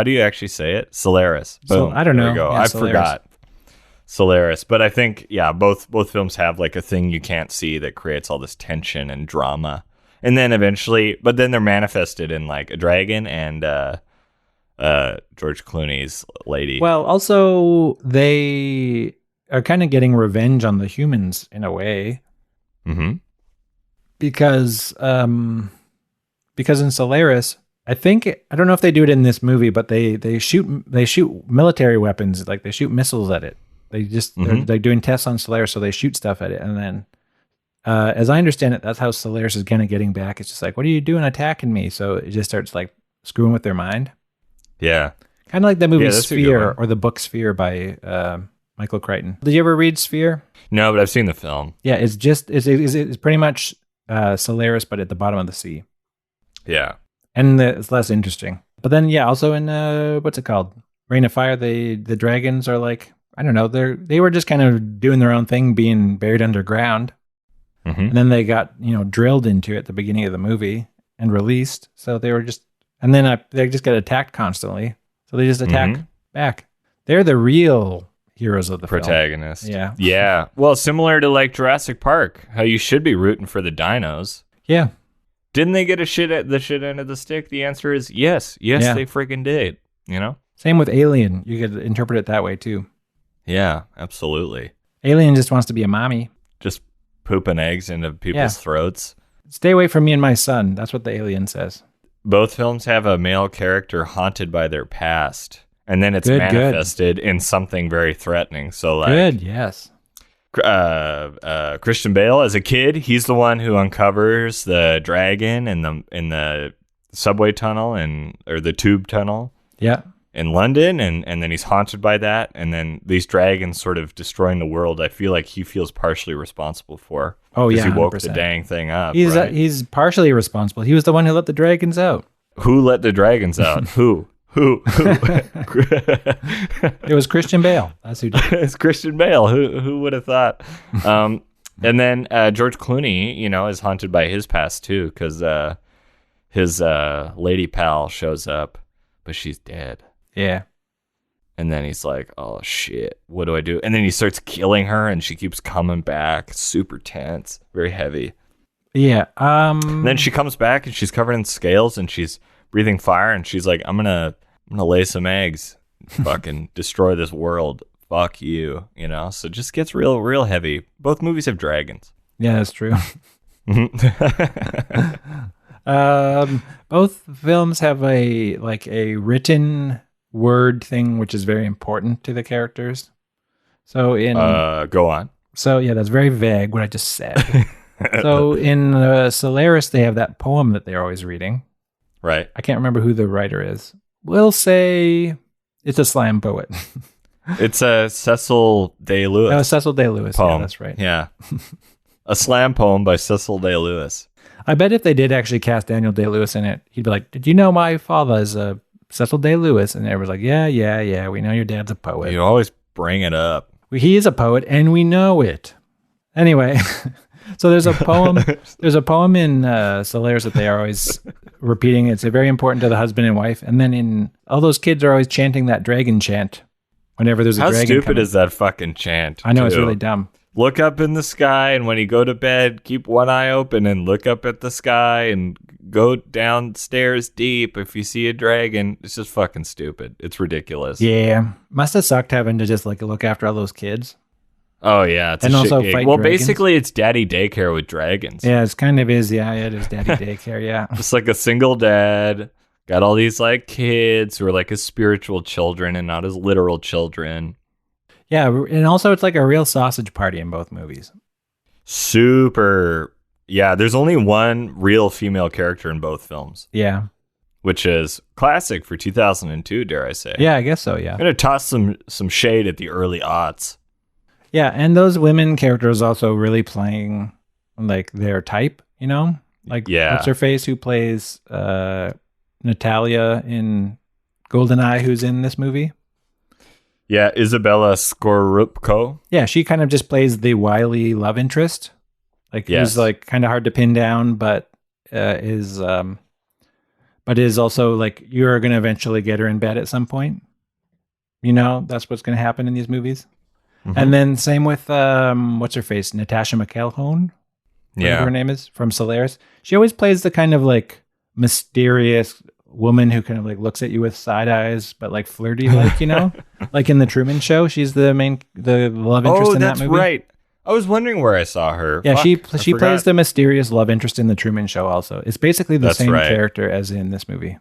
do you actually say it? Solaris. Boom. I don't know. There we go. Yeah, I Solaris. forgot. Solaris. But I think, both films have like a thing you can't see that creates all this tension and drama. And then eventually, but then they're manifested in like a dragon and George Clooney's lady. Well, also they are kind of getting revenge on the humans in a way. Mm-hmm. Because in Solaris, I don't know if they do it in this movie, but they shoot military weapons, like they shoot missiles at it. They're doing tests on Solaris, so they shoot stuff at it, and then as I understand it, that's how Solaris is kind of getting back. It's just like, what are you doing attacking me? So it just starts like screwing with their mind. Yeah, kind of like the movie that's Sphere or the book Sphere by Michael Crichton. Did you ever read Sphere? No, but I've seen the film. Yeah, it's pretty much Solaris, but at the bottom of the sea. Yeah. And it's less interesting. But then, also in, what's it called? Reign of Fire, the dragons are like, I don't know, they were just kind of doing their own thing, being buried underground. Mm-hmm. And then they got, drilled into it at the beginning of the movie and released. So they were just, and then they just got attacked constantly. So they just attack back. They're the real heroes of the protagonist. Film. Yeah. Well, similar to like Jurassic Park, how you should be rooting for the dinos. Yeah. Didn't they get the shit end of the stick? The answer is yes. Yes, they freaking did. Same with Alien. You could interpret it that way too. Yeah, absolutely. Alien just wants to be a mommy. Just pooping eggs into people's throats. Stay away from me and my son. That's what the alien says. Both films have a male character haunted by their past. And then it's manifested in something very threatening. So like, good, yes. Christian Bale as a kid, he's the one who uncovers the dragon in the subway tunnel or the tube tunnel. Yeah. In London, and then he's haunted by that, and then these dragons sort of destroying the world. I feel like he feels partially responsible for. Oh yeah, he woke 100%. the dang thing up. He's partially responsible. He was the one who let the dragons out. Who let the dragons out? Who? It was Christian Bale. That's who did it. It's Christian Bale. Who would have thought? And then George Clooney, is haunted by his past too, because his lady pal shows up, but she's dead. Yeah. And then he's like, oh shit, what do I do? And then he starts killing her, and she keeps coming back. Super tense, very heavy. Yeah. And then she comes back, and she's covered in scales, and she's breathing fire, and she's like, I'm gonna lay some eggs, fucking destroy this world. Fuck you, So it just gets real heavy. Both movies have dragons. Yeah, that's true. Both films have a written word thing, which is very important to the characters. So go on. So yeah, that's very vague what I just said. So in Solaris, they have that poem that they're always reading. Right. I can't remember who the writer is. We'll say it's a slam poet. It's Cecil Day Lewis. Oh, Cecil Day Lewis. Poem. Yeah, that's right. Yeah. A slam poem by Cecil Day-Lewis. I bet if they did actually cast Daniel Day-Lewis in it, he'd be like, "Did you know my father is Cecil Day-Lewis?" And everyone's like, yeah. We know your dad's a poet. You always bring it up. He is a poet, and we know it. Anyway, so there's a poem. There's a poem in Solaris that they are always repeating. It's very important to the husband and wife. And then in all those kids are always chanting that dragon chant whenever there's a dragon. How stupid coming. Is that fucking chant? I know, too. It's really dumb. Look up in the sky, and when you go to bed, keep one eye open and look up at the sky and go downstairs deep if you see a dragon. It's just fucking stupid. It's ridiculous. Yeah. Must have sucked having to just like look after all those kids. Oh, yeah. It's and a also shit fight gig. Well, dragons. basically, it's daddy daycare with dragons. Yeah, it's kind of is. Yeah, it is daddy daycare. Yeah. It's like a single dad. Got all these like kids who are like his spiritual children and not his literal children. Yeah, and also it's like a real sausage party in both movies. Super. Yeah, there's only one real female character in both films. Yeah. Which is classic for 2002, dare I say. Yeah, I guess so, yeah. I'm going to toss some shade at the early aughts. Yeah, and those women characters also really playing like their type, you know? Like, what's her face who plays Natalia in GoldenEye, who's in this movie? Yeah, Isabella Scorupco. Yeah, she kind of just plays the wily love interest. Like, who's like kind of hard to pin down, but is also like, you're going to eventually get her in bed at some point. You know, that's what's going to happen in these movies. Mm-hmm. And then same with, what's her face? Natasha McElhone. Whatever her name is, from Solaris. She always plays the kind of like mysterious woman who kind of like looks at you with side eyes, but like flirty, like, you know, like in the Truman Show. She's the love interest in that movie. Oh, that's right. I was wondering where I saw her. Yeah, she plays the mysterious love interest in the Truman Show also. It's basically the same character as in this movie.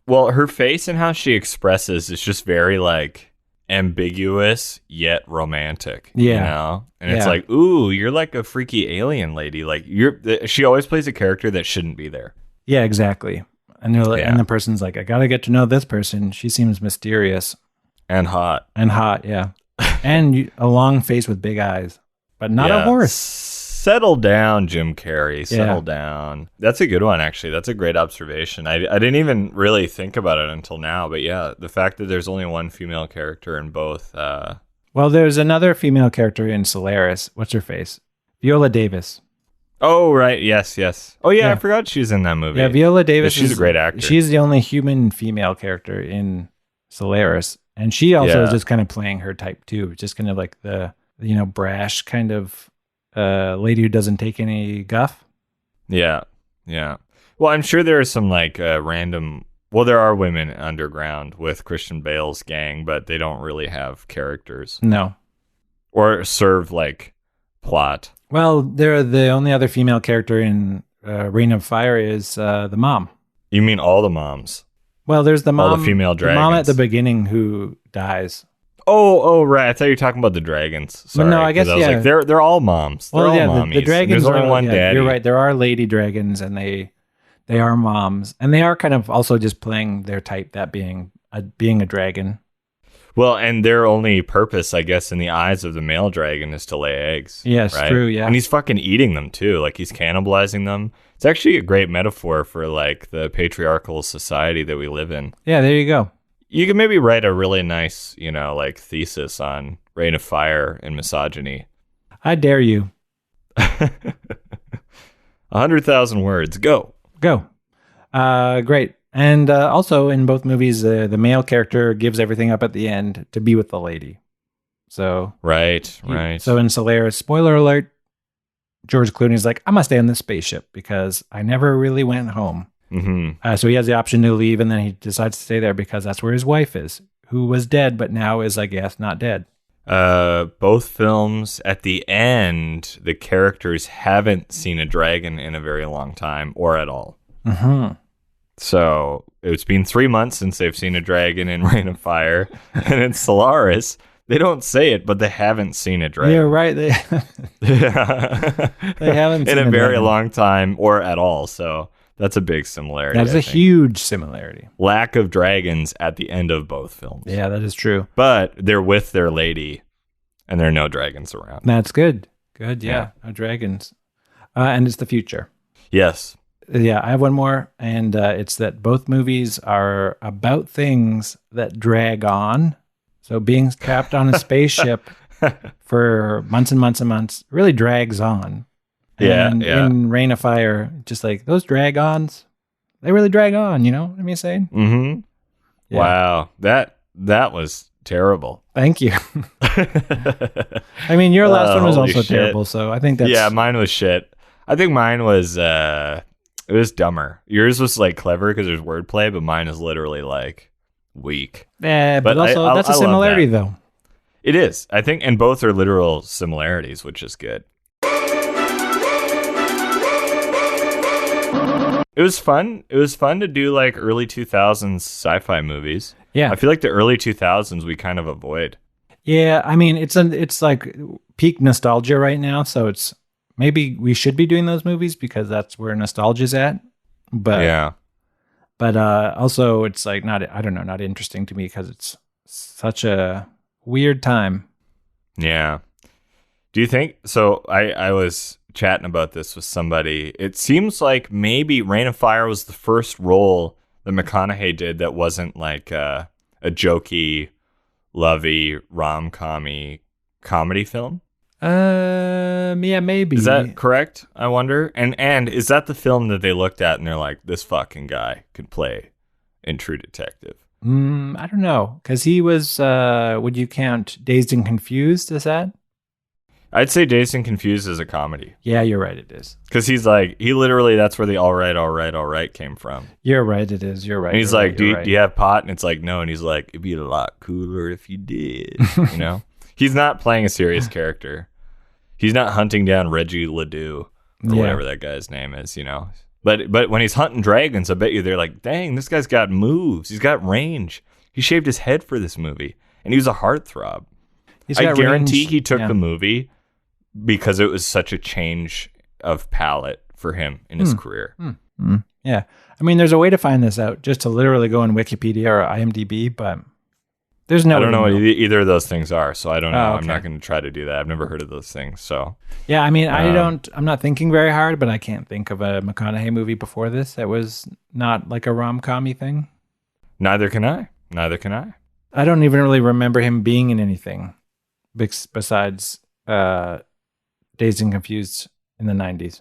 Well, her face and how she expresses is just very like ambiguous yet romantic. Yeah. You know? And it's like, ooh, you're like a freaky alien lady. Like she always plays a character that shouldn't be there. Yeah, exactly. And they're like, and the person's like, I gotta get to know this person. She seems mysterious and hot. Yeah. And a long face with big eyes, but not a horse. Settle down, Jim Carrey. Settle down. That's a good one, actually. That's a great observation. I didn't even really think about it until now, but yeah, the fact that there's only one female character in both. Well, there's another female character in Solaris. What's her face? Viola Davis. Oh, right. Yes. Oh, yeah. I forgot she's in that movie. Yeah, Viola Davis. She's a great actor. She's the only human female character in Solaris. And she also is just kind of playing her type, too. Just kind of like the, you know, brash kind of lady who doesn't take any guff. Yeah. Well, I'm sure there are some like random... Well, there are women underground with Christian Bale's gang, but they don't really have characters. No. Or serve like plot. Well, they're the only other female character in Reign of Fire is the mom. You mean all the moms? Well, there's the mom. All the female dragons. The mom at the beginning who dies. Oh, right. I thought you were talking about the dragons. Sorry. No, I guess, I was like, they're all moms. They're all mommies. The dragons there's only one daddy. You're right. There are lady dragons, and they are moms. And they are kind of also just playing their type, that being a dragon. Well, and their only purpose, I guess, in the eyes of the male dragon is to lay eggs. Yes, right? True, yeah. And he's fucking eating them, too. Like, he's cannibalizing them. It's actually a great metaphor for, like, the patriarchal society that we live in. Yeah, there you go. You could maybe write a really nice, you know, like, thesis on Reign of Fire and misogyny. I dare you. 100,000 words. Go. Great. And also in both movies, the male character gives everything up at the end to be with the lady. So right. So in Solaris, spoiler alert, George Clooney's like, I must stay on this spaceship because I never really went home. Mm-hmm. So he has the option to leave, and then he decides to stay there because that's where his wife is, who was dead, but now is, I guess, not dead. Both films, at the end, the characters haven't seen a dragon in a very long time, or at all. Mm-hmm. So it's been 3 months since they've seen a dragon in Reign of Fire, and in Solaris, they don't say it, but they haven't seen a dragon. Yeah, right. They haven't seen in a very dragon. long time, or at all. So that's a big similarity. That's a huge similarity. Lack of dragons at the end of both films. Yeah, that is true. But they're with their lady, and there are no dragons around. That's good. Good, yeah. No dragons. And it's the future. Yes. Yeah, I have one more, and it's that both movies are about things that drag on. So being trapped on a spaceship for months and months and months really drags on. And in Rain of Fire, just like those drag-ons, they really drag on, you know what I'm saying? Mm-hmm. Yeah. Wow. That was terrible. Thank you. I mean, your last one was also terrible, so I think that's... Yeah, mine was shit. I think mine was... it was dumber. Yours was like clever because there's wordplay, but mine is literally like weak. Yeah, but also that's a similarity though. It is. I think, and both are literal similarities, which is good. It was fun. It was fun to do like early 2000s sci-fi movies. Yeah. I feel like the early 2000s we kind of avoid. Yeah, I mean, it's like peak nostalgia right now, so it's maybe we should be doing those movies because that's where nostalgia's at. But yeah. But also it's like not interesting to me because it's such a weird time. Yeah. Do you think so? I was chatting about this with somebody. It seems like maybe Rain of Fire was the first role that McConaughey did that wasn't like a jokey, lovey, rom-commy comedy film. Yeah, maybe. Is that correct? I wonder. And is that the film that they looked at and they're like, this fucking guy could play in True Detective? I don't know, because he was. Would you count Dazed and Confused as that? I'd say Dazed and Confused is a comedy. Yeah, you're right. It is because he literally that's where the all right came from. You're right. It is. You're right. And he's like, do you have pot? And it's like, no. And he's like, it'd be a lot cooler if you did. You know. He's not playing a serious character. He's not hunting down Reggie Ledoux or whatever that guy's name is, you know. But when he's hunting dragons, I bet you they're like, dang, this guy's got moves. He's got range. He shaved his head for this movie. And he was a heartthrob. I guarantee he took the movie because it was such a change of palette for him in his career. Yeah. I mean, there's a way to find this out, just to literally go on Wikipedia or IMDb, but... There's no. I don't know what either of those things are, so I don't know. Okay. I'm not going to try to do that. I've never heard of those things, so. Yeah, I mean, I'm not thinking very hard, but I can't think of a McConaughey movie before this that was not like a rom-com-y thing. Neither can I. I don't even really remember him being in anything besides Dazed and Confused in the 90s.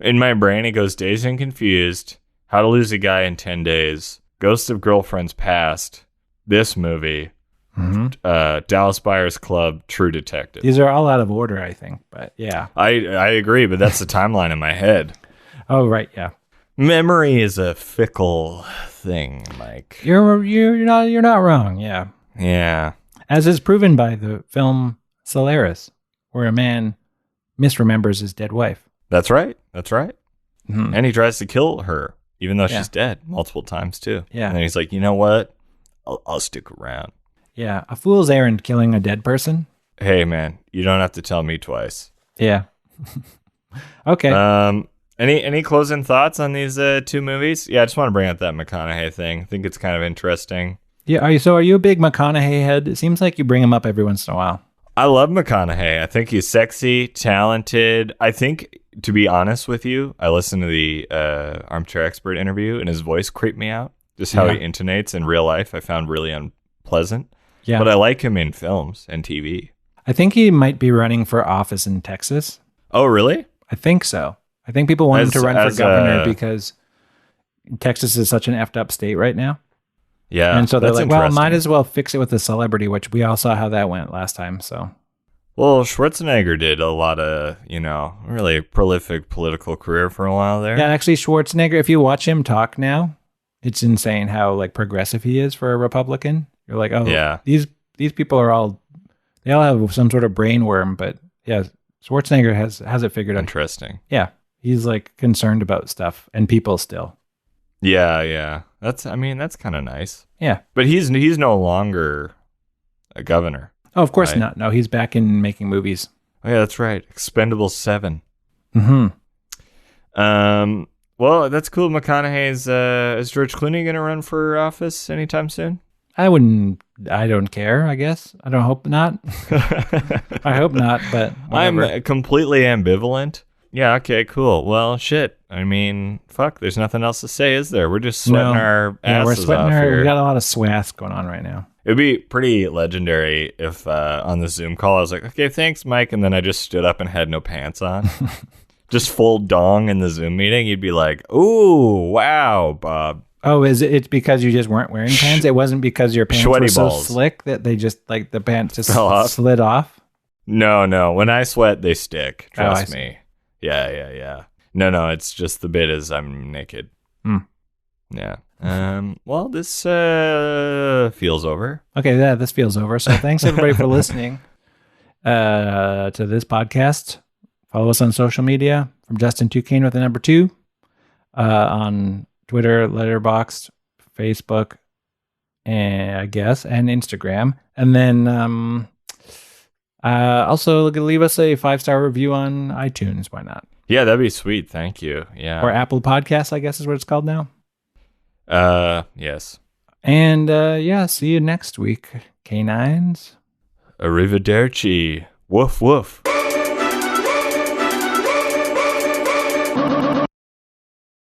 In my brain, it goes Dazed and Confused, How to Lose a Guy in 10 Days, Ghost of Girlfriends Past, this movie, Dallas Buyers Club, True Detective. These are all out of order, I think, but yeah. I agree, but that's the timeline in my head. Oh, right, yeah. Memory is a fickle thing, Mike. You're not wrong, yeah. Yeah. As is proven by the film Solaris, where a man misremembers his dead wife. That's right. Mm-hmm. And he tries to kill her, even though she's dead multiple times too. Yeah. And then he's like, you know what? I'll stick around. Yeah, a fool's errand killing a dead person. Hey, man, you don't have to tell me twice. Yeah. Okay. Any closing thoughts on these two movies? Yeah, I just want to bring up that McConaughey thing. I think it's kind of interesting. Yeah. Are you a big McConaughey head? It seems like you bring him up every once in a while. I love McConaughey. I think he's sexy, talented. I think, to be honest with you, I listened to the Armchair Expert interview, and his voice creeped me out. Just how he intonates in real life, I found really unpleasant. Yeah. But I like him in films and TV. I think he might be running for office in Texas. Oh, really? I think so. I think people want him to run for governor because Texas is such an effed up state right now. Yeah. And so they're like, well, might as well fix it with a celebrity, which we all saw how that went last time. So. Well, Schwarzenegger did a lot of, really prolific political career for a while there. Yeah, actually, Schwarzenegger, if you watch him talk now, it's insane how progressive he is for a Republican. You're like, oh, yeah. These people they all have some sort of brain worm, but yeah, Schwarzenegger has it figured out. Interesting. Yeah, he's concerned about stuff and people still. Yeah. That's kind of nice. Yeah, but he's no longer a governor. Oh, of course not. No, he's back in making movies. Oh yeah, that's right. Expendables 7. Mm-hmm. Well, that's cool. McConaughey's is George Clooney going to run for office anytime soon? I don't care, I guess. Hope not. I hope not, but whatever. I'm completely ambivalent Yeah, okay, cool. Well, shit. I mean, fuck, there's nothing else to say, is there? We're just sweating our asses off here. We got a lot of swaths going on right now. It would be pretty legendary if on the Zoom call I was like, okay, thanks, Mike. And then I just stood up and had no pants on. Just full dong in the Zoom meeting. You'd be like, ooh, wow, Bob. Oh, it's because you just weren't wearing pants? It wasn't because your pants were so slick that they just, like, the pants just slid off? No. When I sweat, they stick. Trust me. Yeah. No, it's just the bit is I'm naked. Yeah. Well, this feels over. Okay, yeah, this feels over. So thanks everybody for listening to this podcast. Follow us on social media from Justin Tucane with the number 2 on Twitter, Letterboxd, Facebook, and I guess, and Instagram. And then also leave us a 5-star review on iTunes. Why not? Yeah, that'd be sweet. Thank you. Yeah. Or Apple Podcasts, I guess is what it's called now. Yes. And see you next week, canines. Arrivederci. Woof woof.